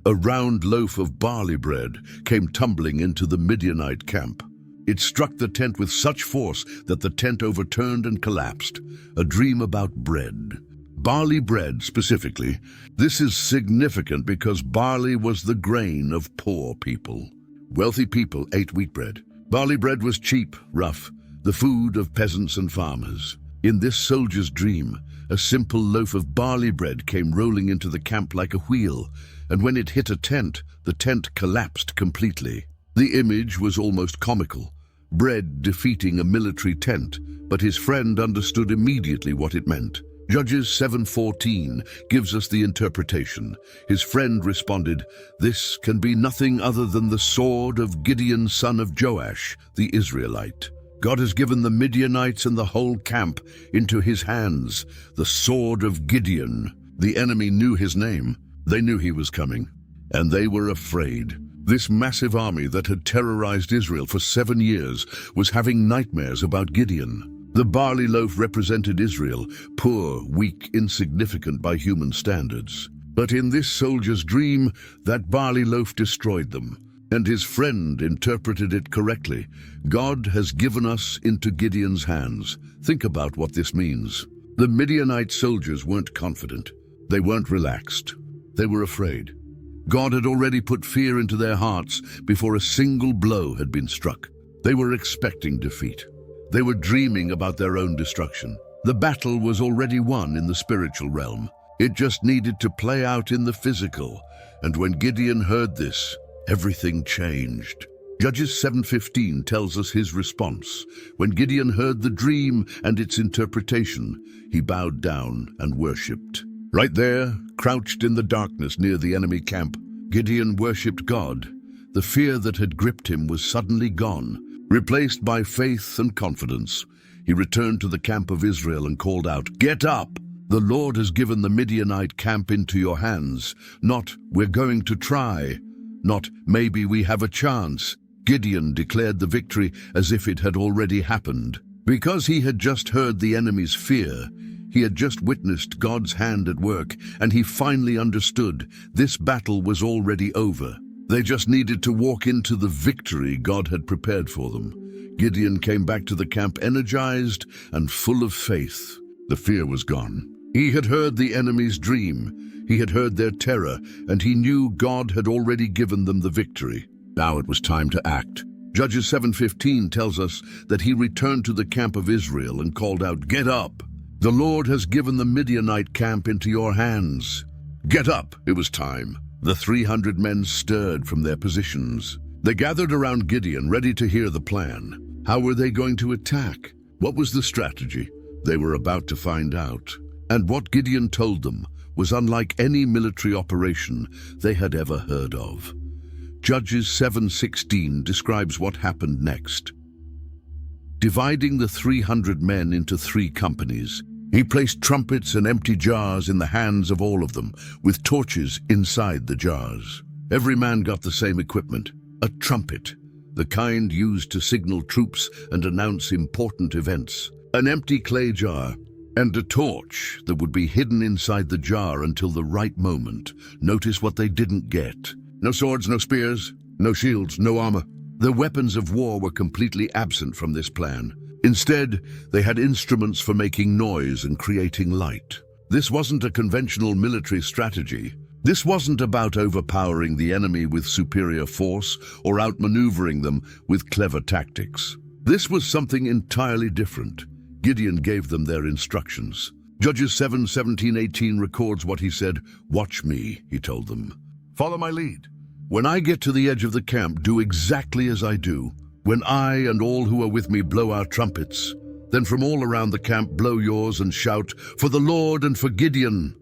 A round loaf of barley bread came tumbling into the Midianite camp. It struck the tent with such force that the tent overturned and collapsed. A dream about bread. Barley bread, specifically. This is significant because barley was the grain of poor people. Wealthy people ate wheat bread. Barley bread was cheap, rough, the food of peasants and farmers. In this soldier's dream, a simple loaf of barley bread came rolling into the camp like a wheel, and when it hit a tent, the tent collapsed completely. The image was almost comical. Bread defeating a military tent, but his friend understood immediately what it meant. Judges 7:14 gives us the interpretation. His friend responded, "This can be nothing other than the sword of Gideon, son of Joash, the Israelite. God has given the Midianites and the whole camp into his hands, the sword of Gideon." The enemy knew his name. They knew he was coming, and they were afraid. This massive army that had terrorized Israel for 7 years was having nightmares about Gideon. The barley loaf represented Israel, poor, weak, insignificant by human standards. But in this soldier's dream, that barley loaf destroyed them, and his friend interpreted it correctly. God has given us into Gideon's hands. Think about what this means. The Midianite soldiers weren't confident. They weren't relaxed. They were afraid. God had already put fear into their hearts before a single blow had been struck. They were expecting defeat. They were dreaming about their own destruction. The battle was already won in the spiritual realm. It just needed to play out in the physical. And when Gideon heard this, everything changed. Judges 7:15 tells us his response. When Gideon heard the dream and its interpretation, he bowed down and worshipped. Right there, crouched in the darkness near the enemy camp, Gideon worshipped God. The fear that had gripped him was suddenly gone, replaced by faith and confidence. He returned to the camp of Israel and called out, "Get up! The Lord has given the Midianite camp into your hands." Not, "We're going to try." Not, "Maybe we have a chance." Gideon declared the victory as if it had already happened. Because he had just heard the enemy's fear, he had just witnessed God's hand at work, and he finally understood this battle was already over. They just needed to walk into the victory God had prepared for them. Gideon came back to the camp energized and full of faith. The fear was gone. He had heard the enemy's dream. He had heard their terror, and he knew God had already given them the victory. Now it was time to act. Judges 7:15 tells us that he returned to the camp of Israel and called out, "Get up! The Lord has given the Midianite camp into your hands." Get up! It was time. The 300 men stirred from their positions. They gathered around Gideon, ready to hear the plan. How were they going to attack? What was the strategy? They were about to find out. And what Gideon told them was unlike any military operation they had ever heard of. Judges 7:16 describes what happened next. Dividing the 300 men into 3 companies, he placed trumpets and empty jars in the hands of all of them, with torches inside the jars. Every man got the same equipment: a trumpet, the kind used to signal troops and announce important events, an empty clay jar, and a torch that would be hidden inside the jar until the right moment. Notice what they didn't get. No swords, no spears, no shields, no armor. The weapons of war were completely absent from this plan. Instead, they had instruments for making noise and creating light. This wasn't a conventional military strategy. This wasn't about overpowering the enemy with superior force or outmaneuvering them with clever tactics. This was something entirely different. Gideon gave them their instructions. Judges 7:17-18 records what he said. "Watch me," he told them. "Follow my lead. When I get to the edge of the camp, do exactly as I do. When I and all who are with me blow our trumpets, then from all around the camp blow yours and shout, 'For the Lord and for Gideon!'"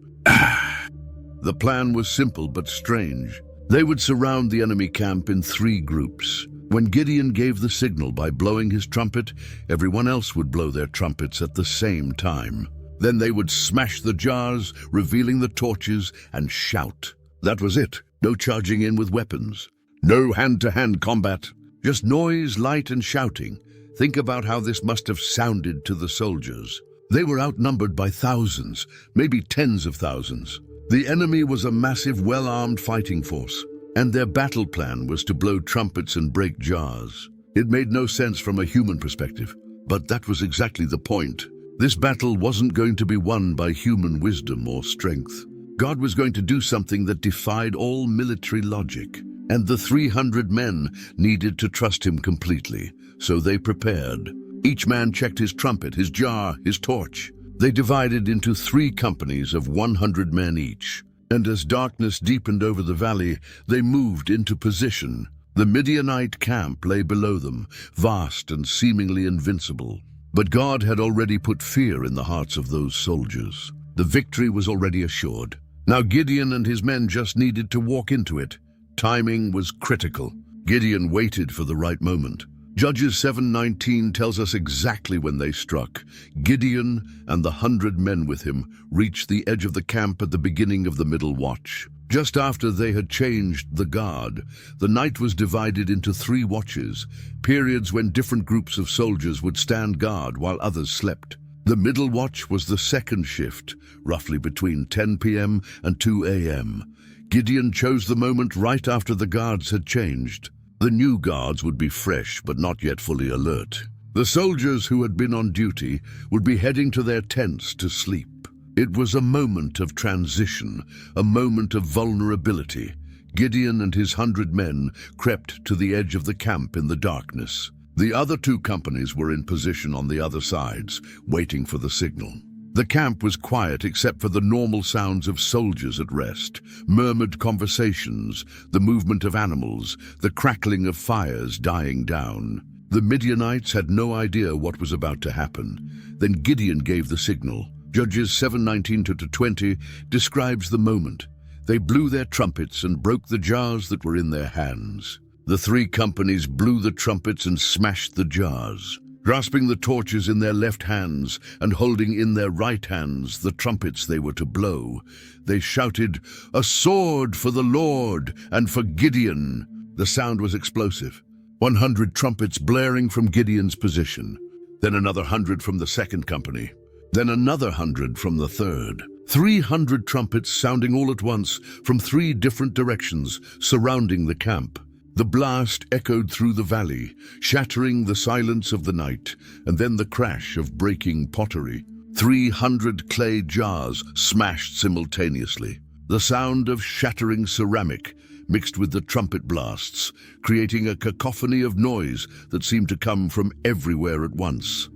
The plan was simple but strange. They would surround the enemy camp in 3 groups. When Gideon gave the signal by blowing his trumpet, everyone else would blow their trumpets at the same time. Then they would smash the jars, revealing the torches, and shout. That was it. No charging in with weapons. No hand-to-hand combat. Just noise, light, and shouting. Think about how this must have sounded to the soldiers. They were outnumbered by thousands, maybe tens of thousands. The enemy was a massive, well-armed fighting force, and their battle plan was to blow trumpets and break jars. It made no sense from a human perspective, but that was exactly the point. This battle wasn't going to be won by human wisdom or strength. God was going to do something that defied all military logic, and the 300 men needed to trust him completely, so they prepared. Each man checked his trumpet, his jar, his torch. They divided into 3 companies of 100 men each, and as darkness deepened over the valley, they moved into position. The Midianite camp lay below them, vast and seemingly invincible. But God had already put fear in the hearts of those soldiers. The victory was already assured. Now Gideon and his men just needed to walk into it. Timing was critical. Gideon waited for the right moment. Judges 7:19 tells us exactly when they struck. Gideon and the 100 men with him reached the edge of the camp at the beginning of the middle watch. Just after they had changed the guard, the night was divided into 3 watches, periods when different groups of soldiers would stand guard while others slept. The middle watch was the second shift, roughly between 10 p.m. and 2 a.m. Gideon chose the moment right after the guards had changed. The new guards would be fresh but not yet fully alert. The soldiers who had been on duty would be heading to their tents to sleep. It was a moment of transition, a moment of vulnerability. Gideon and his 100 men crept to the edge of the camp in the darkness. The other 2 companies were in position on the other sides, waiting for the signal. The camp was quiet except for the normal sounds of soldiers at rest, murmured conversations, the movement of animals, the crackling of fires dying down. The Midianites had no idea what was about to happen. Then Gideon gave the signal. Judges 7:19-20 describes the moment. They blew their trumpets and broke the jars that were in their hands. The 3 companies blew the trumpets and smashed the jars. Grasping the torches in their left hands and holding in their right hands the trumpets they were to blow, they shouted, "A sword for the Lord and for Gideon!" The sound was explosive. 100 trumpets blaring from Gideon's position, then another 100 from the second company, then another 100 from the third. 300 trumpets sounding all at once from 3 different directions, surrounding the camp. The blast echoed through the valley, shattering the silence of the night, and then the crash of breaking pottery. 300 clay jars smashed simultaneously. The sound of shattering ceramic mixed with the trumpet blasts, creating a cacophony of noise that seemed to come from everywhere at once.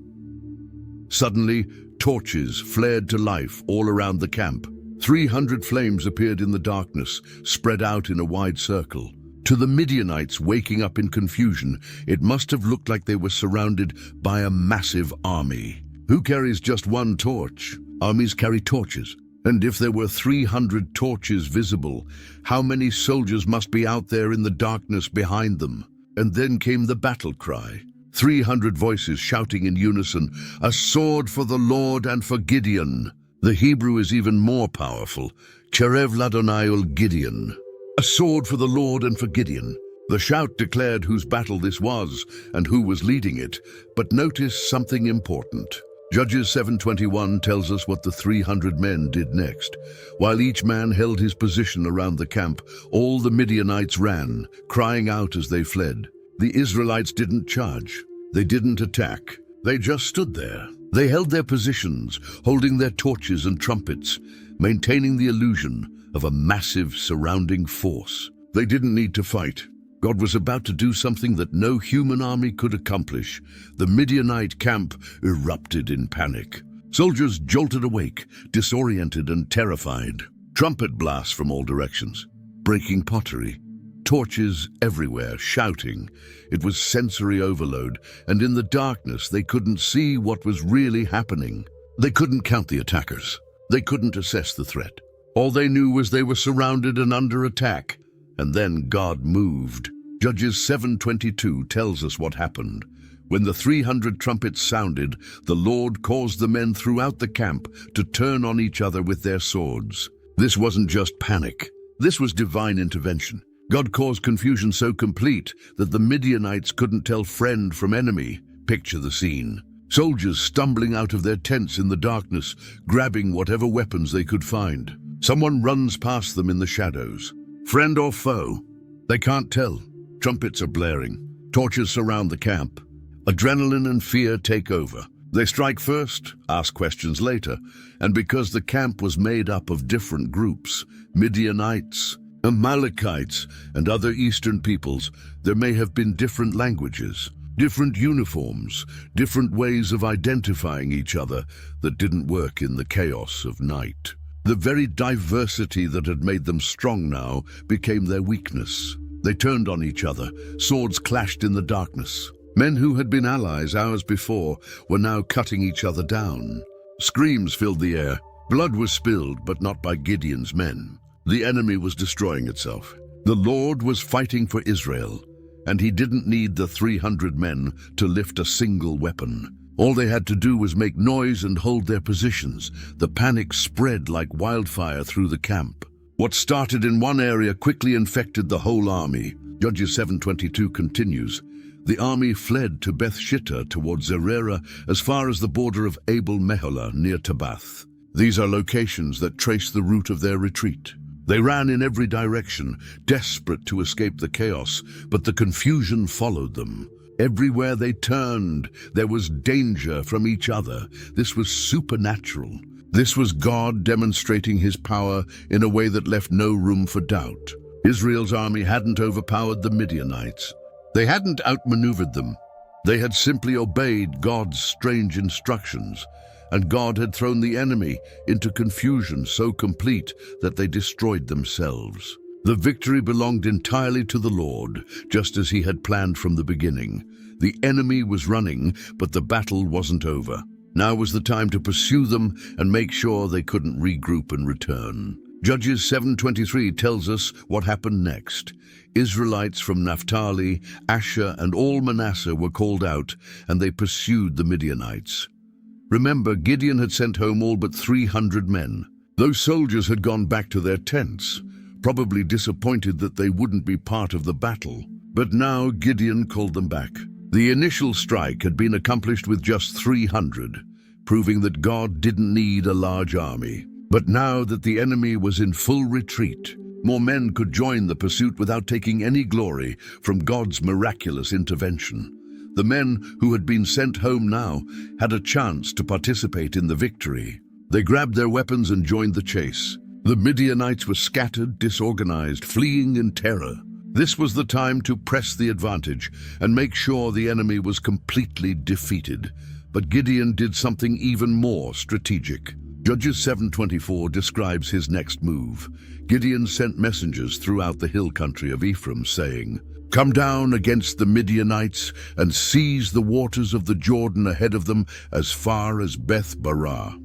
Suddenly, torches flared to life all around the camp. 300 flames appeared in the darkness, spread out in a wide circle. To the Midianites waking up in confusion, it must have looked like they were surrounded by a massive army. Who carries just 1 torch? Armies carry torches. And if there were 300 torches visible, how many soldiers must be out there in the darkness behind them? And then came the battle cry. 300 voices shouting in unison, "A sword for the Lord and for Gideon." The Hebrew is even more powerful. Cherev ladonai ul Gideon. A sword for the Lord and for Gideon. The shout declared whose battle this was and who was leading it, but notice something important. Judges 7:21 tells us what the 300 men did next. While each man held his position around the camp, all the Midianites ran, crying out as they fled. The Israelites didn't charge. They didn't attack. They just stood there. They held their positions, holding their torches and trumpets, maintaining the illusion of a massive surrounding force. They didn't need to fight. God was about to do something that no human army could accomplish. The Midianite camp erupted in panic. Soldiers jolted awake, disoriented and terrified. Trumpet blasts from all directions, breaking pottery, torches everywhere, shouting. It was sensory overload, and in the darkness they couldn't see what was really happening. They couldn't count the attackers. They couldn't assess the threat. All they knew was they were surrounded and under attack. And then God moved. Judges 7:22 tells us what happened. When the 300 trumpets sounded, the Lord caused the men throughout the camp to turn on each other with their swords. This wasn't just panic. This was divine intervention. God caused confusion so complete that the Midianites couldn't tell friend from enemy. Picture the scene. Soldiers stumbling out of their tents in the darkness, grabbing whatever weapons they could find. Someone runs past them in the shadows. Friend or foe? They can't tell. Trumpets are blaring. Torches surround the camp. Adrenaline and fear take over. They strike first, ask questions later, and because the camp was made up of different groups, Midianites, Amalekites, and other eastern peoples, there may have been different languages, different uniforms, different ways of identifying each other that didn't work in the chaos of night. The very diversity that had made them strong now became their weakness. They turned on each other, swords clashed in the darkness. Men who had been allies hours before were now cutting each other down. Screams filled the air. Blood was spilled, but not by Gideon's men. The enemy was destroying itself. The Lord was fighting for Israel, and he didn't need the 300 men to lift a single weapon. All they had to do was make noise and hold their positions. The panic spread like wildfire through the camp. What started in one area quickly infected the whole army. Judges 7:22 continues. The army fled to Beth-shittah towards Zerera as far as the border of Abel-Meholah near Tabbath. These are locations that trace the route of their retreat. They ran in every direction, desperate to escape the chaos, but the confusion followed them. Everywhere they turned, there was danger from each other. This was supernatural. This was God demonstrating his power in a way that left no room for doubt. Israel's army hadn't overpowered the Midianites. They hadn't outmaneuvered them. They had simply obeyed God's strange instructions, and God had thrown the enemy into confusion so complete that they destroyed themselves. The victory belonged entirely to the Lord, just as he had planned from the beginning. The enemy was running, but the battle wasn't over. Now was the time to pursue them and make sure they couldn't regroup and return. Judges 7:23 tells us what happened next. Israelites from Naphtali, Asher, and all Manasseh were called out, and they pursued the Midianites. Remember, Gideon had sent home all but 300 men. Those soldiers had gone back to their tents, probably disappointed that they wouldn't be part of the battle. But now Gideon called them back. The initial strike had been accomplished with just 300, proving that God didn't need a large army. But now that the enemy was in full retreat, more men could join the pursuit without taking any glory from God's miraculous intervention. The men who had been sent home now had a chance to participate in the victory. They grabbed their weapons and joined the chase. The Midianites were scattered, disorganized, fleeing in terror. This was the time to press the advantage and make sure the enemy was completely defeated. But Gideon did something even more strategic. Judges 7:24 describes his next move. Gideon sent messengers throughout the hill country of Ephraim, saying, "Come down against the Midianites and seize the waters of the Jordan ahead of them as far as Beth-barah."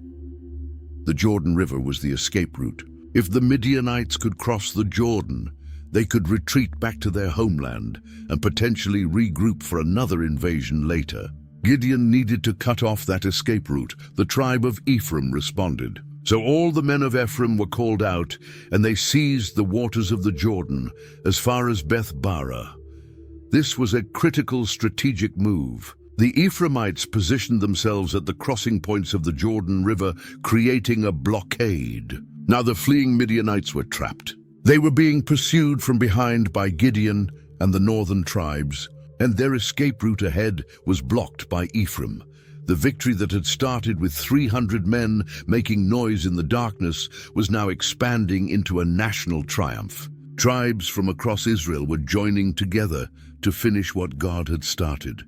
The Jordan River was the escape route. If the Midianites could cross the Jordan, they could retreat back to their homeland and potentially regroup for another invasion later. Gideon needed to cut off that escape route. The tribe of Ephraim responded. So all the men of Ephraim were called out, and they seized the waters of the Jordan as far as Beth-barah. This was a critical strategic move. The Ephraimites positioned themselves at the crossing points of the Jordan River, creating a blockade. Now the fleeing Midianites were trapped. They were being pursued from behind by Gideon and the northern tribes, and their escape route ahead was blocked by Ephraim. The victory that had started with 300 men making noise in the darkness was now expanding into a national triumph. Tribes from across Israel were joining together to finish what God had started.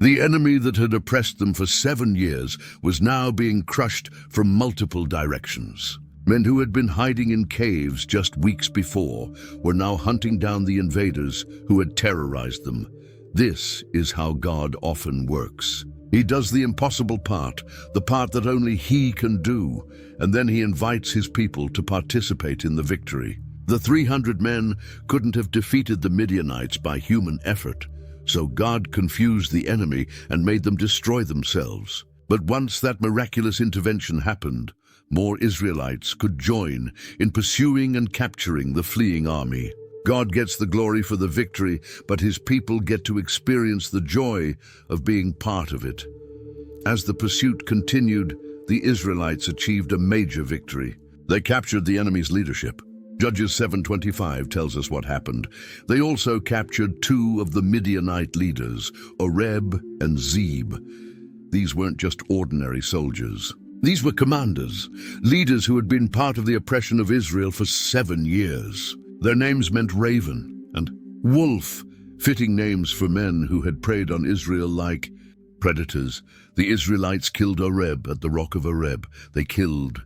The enemy that had oppressed them for 7 years was now being crushed from multiple directions. Men who had been hiding in caves just weeks before were now hunting down the invaders who had terrorized them. This is how God often works. He does the impossible part, the part that only He can do, and then He invites His people to participate in the victory. The 300 men couldn't have defeated the Midianites by human effort, so God confused the enemy and made them destroy themselves. But once that miraculous intervention happened, more Israelites could join in pursuing and capturing the fleeing army. God gets the glory for the victory, but His people get to experience the joy of being part of it. As the pursuit continued, the Israelites achieved a major victory. They captured the enemy's leadership. Judges 7:25 tells us what happened. They also captured 2 of the Midianite leaders, Oreb and Zeb. These weren't just ordinary soldiers. These were commanders, leaders who had been part of the oppression of Israel for 7 years. Their names meant raven and wolf, fitting names for men who had preyed on Israel like predators. The Israelites killed Oreb at the rock of Oreb. They killed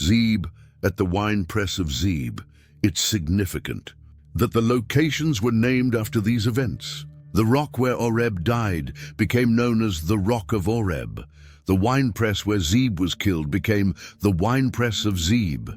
Zeb at the winepress of Zeb. It's significant that the locations were named after these events. The rock where Oreb died became known as the Rock of Oreb. The winepress where Zeb was killed became the winepress of Zeb.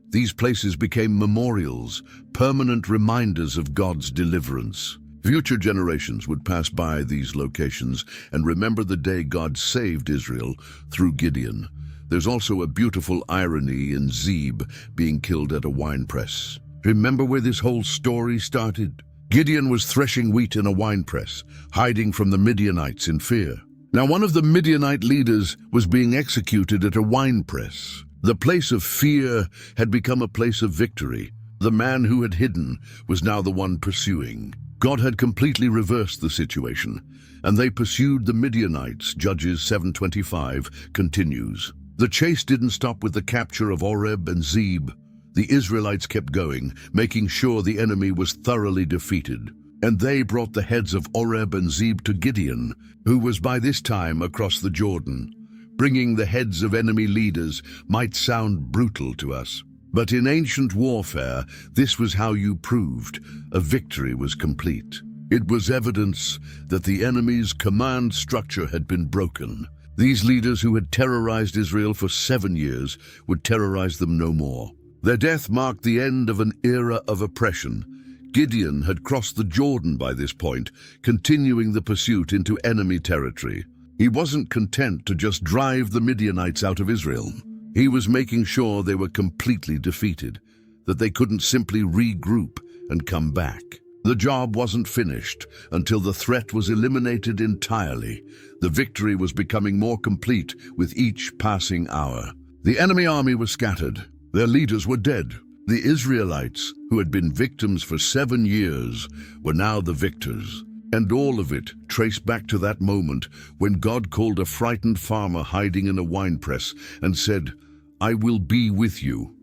These places became memorials, permanent reminders of God's deliverance. Future generations would pass by these locations and remember the day God saved Israel through Gideon. There's also a beautiful irony in Zeb being killed at a winepress. Remember where this whole story started? Gideon was threshing wheat in a winepress, hiding from the Midianites in fear. Now, one of the Midianite leaders was being executed at a winepress. The place of fear had become a place of victory. The man who had hidden was now the one pursuing. God had completely reversed the situation, and they pursued the Midianites. Judges 7:25 continues. The chase didn't stop with the capture of Oreb and Zeb. The Israelites kept going, making sure the enemy was thoroughly defeated. And they brought the heads of Oreb and Zeb to Gideon, who was by this time across the Jordan. Bringing the heads of enemy leaders might sound brutal to us, but in ancient warfare, this was how you proved a victory was complete. It was evidence that the enemy's command structure had been broken. These leaders who had terrorized Israel for 7 years would terrorize them no more. Their death marked the end of an era of oppression. Gideon had crossed the Jordan by this point, continuing the pursuit into enemy territory. He wasn't content to just drive the Midianites out of Israel. He was making sure they were completely defeated, that they couldn't simply regroup and come back. The job wasn't finished until the threat was eliminated entirely. The victory was becoming more complete with each passing hour. The enemy army was scattered. Their leaders were dead. The Israelites, who had been victims for 7 years, were now the victors. And all of it traced back to that moment when God called a frightened farmer hiding in a winepress and said, "I will be with you."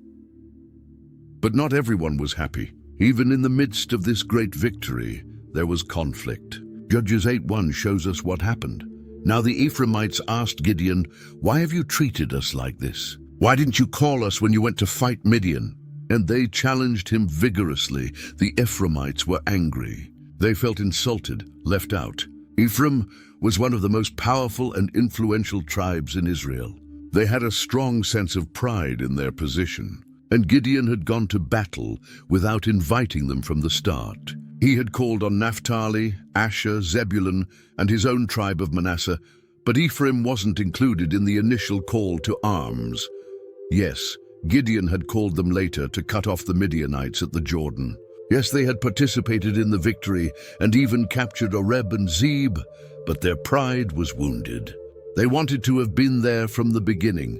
But not everyone was happy. Even in the midst of this great victory, there was conflict. Judges 8:1 shows us what happened. Now the Ephraimites asked Gideon, "Why have you treated us like this? Why didn't you call us when you went to fight Midian?" And they challenged him vigorously. The Ephraimites were angry. They felt insulted, left out. Ephraim was one of the most powerful and influential tribes in Israel. They had a strong sense of pride in their position. And Gideon had gone to battle without inviting them from the start. He had called on Naphtali, Asher, Zebulun, and his own tribe of Manasseh, but Ephraim wasn't included in the initial call to arms. Yes, Gideon had called them later to cut off the Midianites at the Jordan. Yes, they had participated in the victory and even captured Oreb and Zeb, but their pride was wounded. They wanted to have been there from the beginning.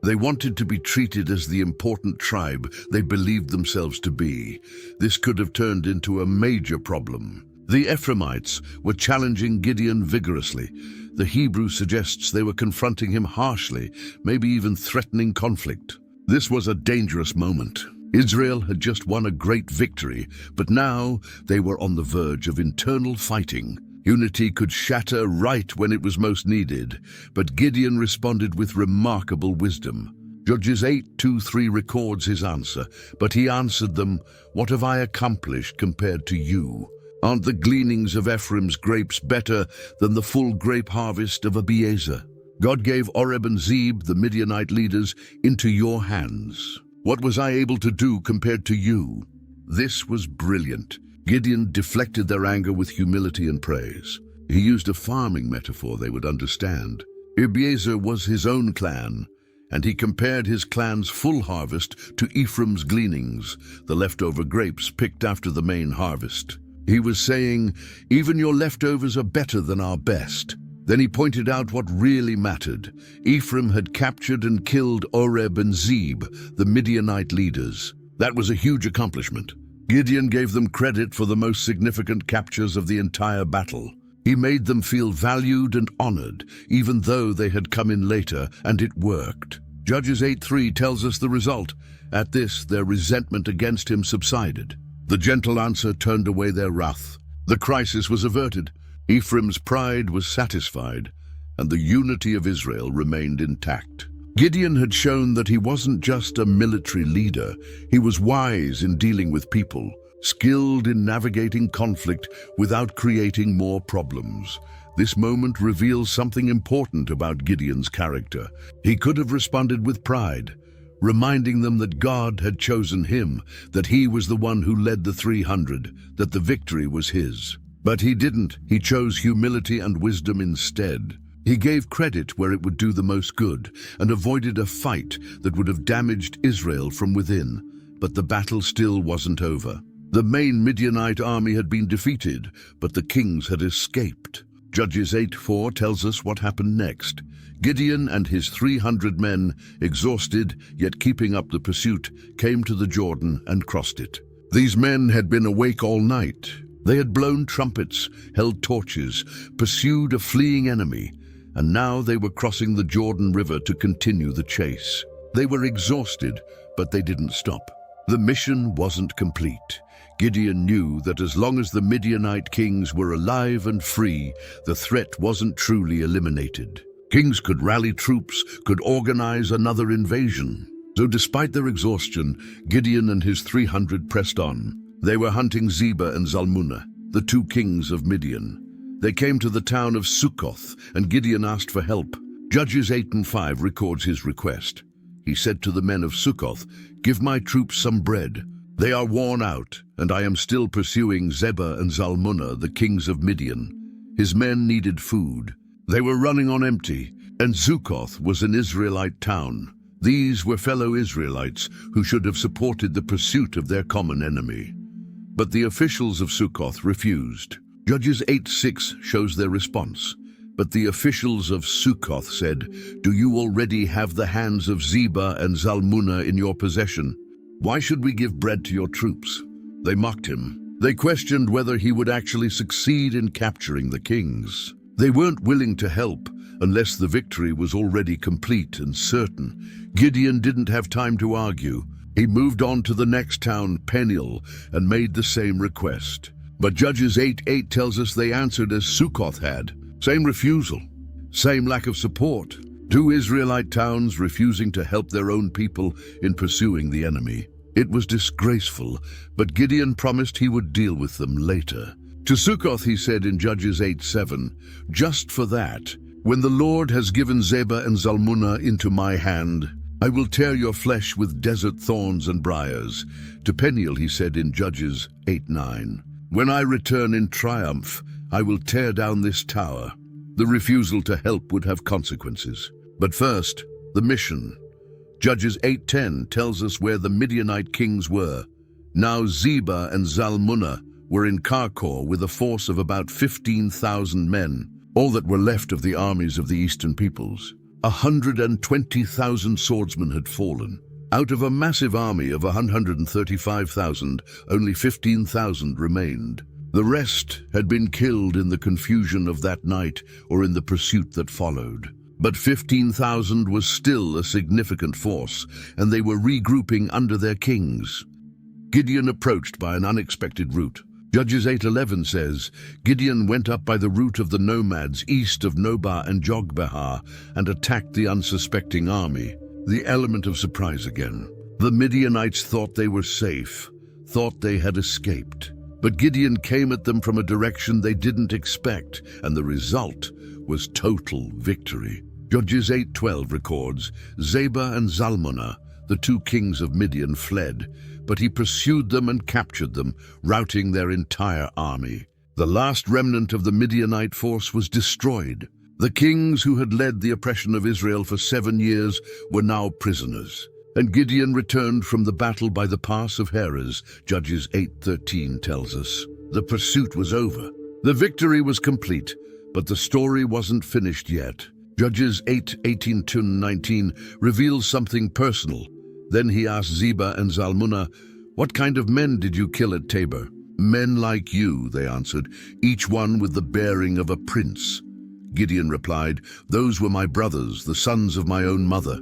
They wanted to be treated as the important tribe they believed themselves to be. This could have turned into a major problem. The Ephraimites were challenging Gideon vigorously. The Hebrew suggests they were confronting him harshly, maybe even threatening conflict. This was a dangerous moment. Israel had just won a great victory, but now they were on the verge of internal fighting. Unity could shatter right when it was most needed, but Gideon responded with remarkable wisdom. Judges 8:2-3 records his answer, but he answered them, "What have I accomplished compared to you? Aren't the gleanings of Ephraim's grapes better than the full grape harvest of Abiezer? God gave Oreb and Zeb, the Midianite leaders, into your hands. What was I able to do compared to you?" This was brilliant. Gideon deflected their anger with humility and praise. He used a farming metaphor they would understand. Abiezer was his own clan, and he compared his clan's full harvest to Ephraim's gleanings, the leftover grapes picked after the main harvest. He was saying, "Even your leftovers are better than our best." Then he pointed out what really mattered. Ephraim had captured and killed Oreb and Zeb, the Midianite leaders. That was a huge accomplishment. Gideon gave them credit for the most significant captures of the entire battle. He made them feel valued and honored, even though they had come in later, and it worked. Judges 8:3 tells us the result. At this, their resentment against him subsided. The gentle answer turned away their wrath. The crisis was averted. Ephraim's pride was satisfied, and the unity of Israel remained intact. Gideon had shown that he wasn't just a military leader. He was wise in dealing with people, skilled in navigating conflict without creating more problems. This moment reveals something important about Gideon's character. He could have responded with pride, reminding them that God had chosen him, that he was the one who led the 300, that the victory was his. But he didn't. He chose humility and wisdom instead. He gave credit where it would do the most good and avoided a fight that would have damaged Israel from within. But the battle still wasn't over. The main Midianite army had been defeated, but the kings had escaped. Judges 8:4 tells us what happened next. Gideon and his 300 men, exhausted yet keeping up the pursuit, came to the Jordan and crossed it. These men had been awake all night. They had blown trumpets, held torches, pursued a fleeing enemy, and now they were crossing the Jordan River to continue the chase. They were exhausted, but they didn't stop. The mission wasn't complete. Gideon knew that as long as the Midianite kings were alive and free, the threat wasn't truly eliminated. Kings could rally troops, could organize another invasion. So despite their exhaustion, Gideon and his 300 pressed on. They were hunting Zebah and Zalmunna, the two kings of Midian. They came to the town of Sukkoth, and Gideon asked for help. Judges 8:5 records his request. He said to the men of Sukkoth, "Give my troops some bread. They are worn out, and I am still pursuing Zebah and Zalmunna, the kings of Midian." His men needed food. They were running on empty, and Sukkoth was an Israelite town. These were fellow Israelites who should have supported the pursuit of their common enemy. But the officials of Sukkoth refused. Judges 8:6 shows their response. But the officials of Sukkoth said, "Do you already have the hands of Zebah and Zalmunna in your possession? Why should we give bread to your troops?" They mocked him. They questioned whether he would actually succeed in capturing the kings. They weren't willing to help unless the victory was already complete and certain. Gideon didn't have time to argue. He moved on to the next town, Peniel, and made the same request. But Judges 8:8 tells us they answered as Sukkoth had. Same refusal, same lack of support. Two Israelite towns refusing to help their own people in pursuing the enemy. It was disgraceful, but Gideon promised he would deal with them later. To Sukkoth he said in Judges 8:7, "Just for that, when the Lord has given Zebah and Zalmunna into my hand, I will tear your flesh with desert thorns and briars." To Peniel he said in Judges 8:9, "When I return in triumph, I will tear down this tower." The refusal to help would have consequences. But first, the mission. Judges 8:10 tells us where the Midianite kings were. Now Zebah and Zalmunna were in Karkor with a force of about 15,000 men, all that were left of the armies of the eastern peoples. 120,000 swordsmen had fallen. Out of a massive army of 135,000, only 15,000 remained. The rest had been killed in the confusion of that night or in the pursuit that followed. But 15,000 was still a significant force, and they were regrouping under their kings. Gideon approached by an unexpected route. Judges 8:11 says, "Gideon went up by the route of the nomads east of Nobah and Jogbehar and attacked the unsuspecting army." The element of surprise again. The Midianites thought they were safe, thought they had escaped. But Gideon came at them from a direction they didn't expect, and the result was total victory. Judges 8:12 records, "Zebah and Zalmunna, the two kings of Midian, fled, but he pursued them and captured them, routing their entire army. The last remnant of the Midianite force was destroyed. The kings who had led the oppression of Israel for 7 years were now prisoners. And Gideon returned from the battle by the pass of Heres," Judges 8:13 tells us. The pursuit was over. The victory was complete, But the story wasn't finished yet. Judges 8:18-19 reveals something personal. Then he asked Zebah and Zalmunna, "What kind of men did you kill at Tabor?" "Men like you," they answered, "each one with the bearing of a prince." Gideon replied, "Those were my brothers, the sons of my own mother.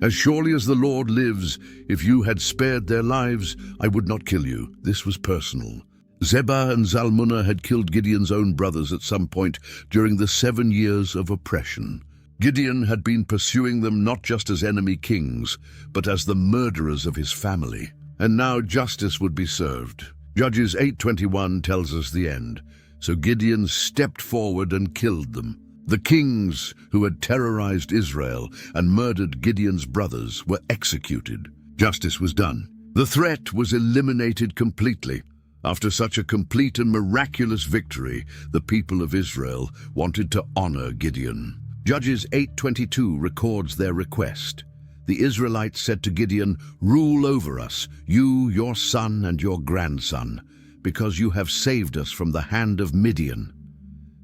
As surely as the Lord lives, if you had spared their lives, I would not kill you." This was personal. Zebah and Zalmunna had killed Gideon's own brothers at some point during the 7 years of oppression. Gideon had been pursuing them not just as enemy kings, but as the murderers of his family. And now justice would be served. Judges 8:21 tells us the end. So Gideon stepped forward and killed them. The kings who had terrorized Israel and murdered Gideon's brothers were executed. Justice was done. The threat was eliminated completely. After such a complete and miraculous victory, the people of Israel wanted to honor Gideon. Judges 8:22 records their request. The Israelites said to Gideon, "Rule over us, you, your son, and your grandson, because you have saved us from the hand of Midian."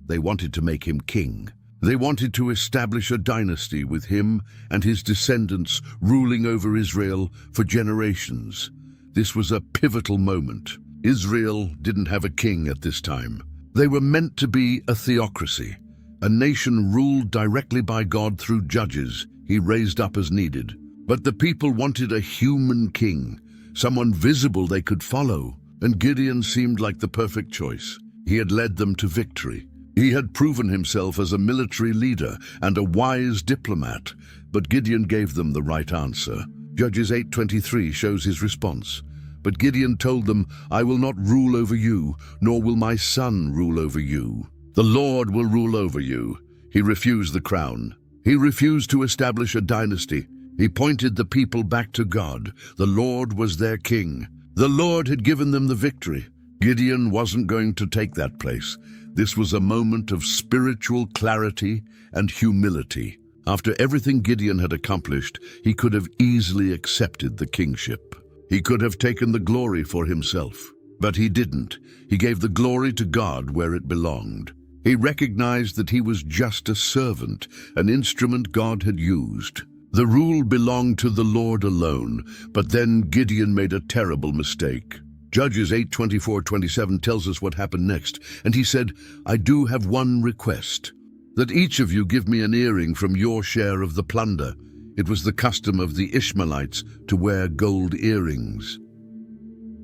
They wanted to make him king. They wanted to establish a dynasty with him and his descendants ruling over Israel for generations. This was a pivotal moment. Israel didn't have a king at this time. They were meant to be a theocracy, a nation ruled directly by God through judges he raised up as needed. But the people wanted a human king, someone visible they could follow, and Gideon seemed like the perfect choice. He had led them to victory. He had proven himself as a military leader and a wise diplomat, but Gideon gave them the right answer. Judges 8:23 shows his response. But Gideon told them, "I will not rule over you, nor will my son rule over you. The Lord will rule over you." He refused the crown. He refused to establish a dynasty. He pointed the people back to God. The Lord was their king. The Lord had given them the victory. Gideon wasn't going to take that place. This was a moment of spiritual clarity and humility. After everything Gideon had accomplished, he could have easily accepted the kingship. He could have taken the glory for himself, but he didn't. He gave the glory to God where it belonged. He recognized that he was just a servant, an instrument God had used. The rule belonged to the Lord alone, but then Gideon made a terrible mistake. Judges 8:24-27 tells us what happened next, and he said, "I do have one request, that each of you give me an earring from your share of the plunder." It was the custom of the Ishmaelites to wear gold earrings.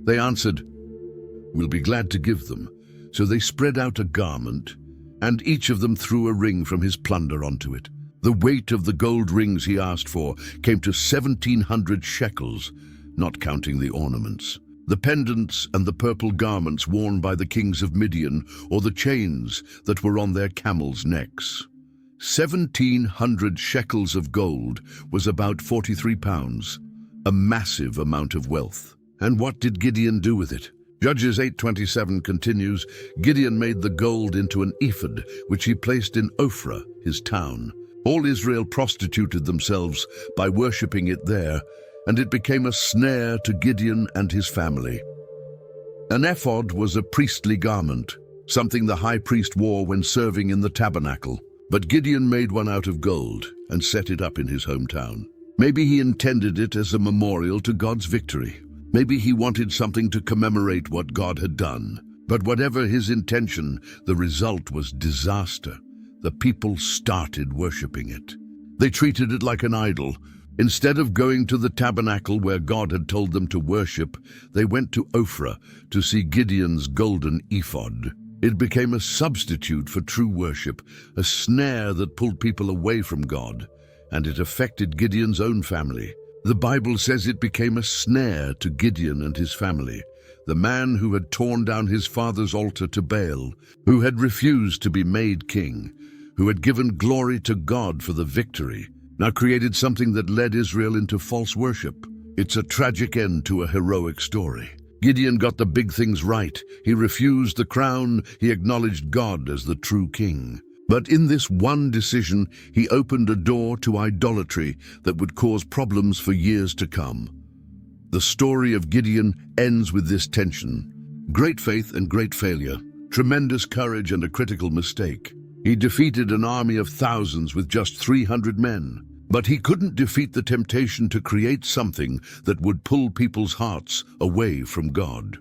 They answered, "We'll be glad to give them." So they spread out a garment, and each of them threw a ring from his plunder onto it. The weight of the gold rings he asked for came to 1,700 shekels, not counting the ornaments. The pendants and the purple garments worn by the kings of Midian, or the chains that were on their camels' necks. 1,700 shekels of gold was about 43 pounds, a massive amount of wealth. And what did Gideon do with it? Judges 8:27 continues, Gideon made the gold into an ephod, which he placed in Ophrah, his town. All Israel prostituted themselves by worshipping it there, and it became a snare to Gideon and his family. An ephod was a priestly garment, something the high priest wore when serving in the tabernacle. But Gideon made one out of gold and set it up in his hometown. Maybe he intended it as a memorial to God's victory. Maybe he wanted something to commemorate what God had done. But whatever his intention, the result was disaster. The people started worshipping it. They treated it like an idol. Instead of going to the tabernacle where God had told them to worship, they went to Ophrah to see Gideon's golden ephod. It became a substitute for true worship, a snare that pulled people away from God, and it affected Gideon's own family. The Bible says it became a snare to Gideon and his family, the man who had torn down his father's altar to Baal, who had refused to be made king, who had given glory to God for the victory, now created something that led Israel into false worship. It's a tragic end to a heroic story. Gideon got the big things right. He refused the crown. He acknowledged God as the true king. But in this one decision, he opened a door to idolatry that would cause problems for years to come. The story of Gideon ends with this tension. Great faith and great failure. Tremendous courage and a critical mistake. He defeated an army of thousands with just 300 men. But he couldn't defeat the temptation to create something that would pull people's hearts away from God.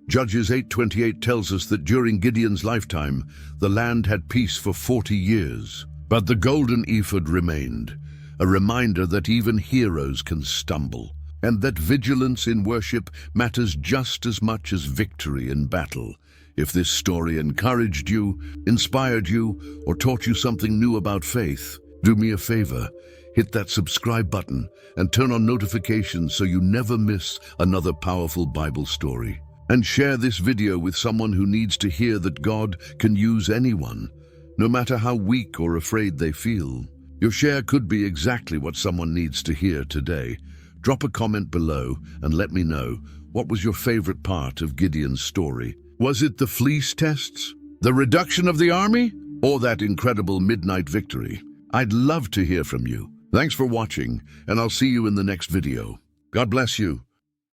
Judges 8:28 tells us that during Gideon's lifetime, the land had peace for 40 years. But the golden ephod remained, a reminder that even heroes can stumble, and that vigilance in worship matters just as much as victory in battle. If this story encouraged you, inspired you, or taught you something new about faith, do me a favor, hit that subscribe button and turn on notifications so you never miss another powerful Bible story. And share this video with someone who needs to hear that God can use anyone, no matter how weak or afraid they feel. Your share could be exactly what someone needs to hear today. Drop a comment below and let me know, what was your favorite part of Gideon's story? Was it the fleece tests, the reduction of the army, or that incredible midnight victory? I'd love to hear from you. Thanks for watching, and I'll see you in the next video. God bless you.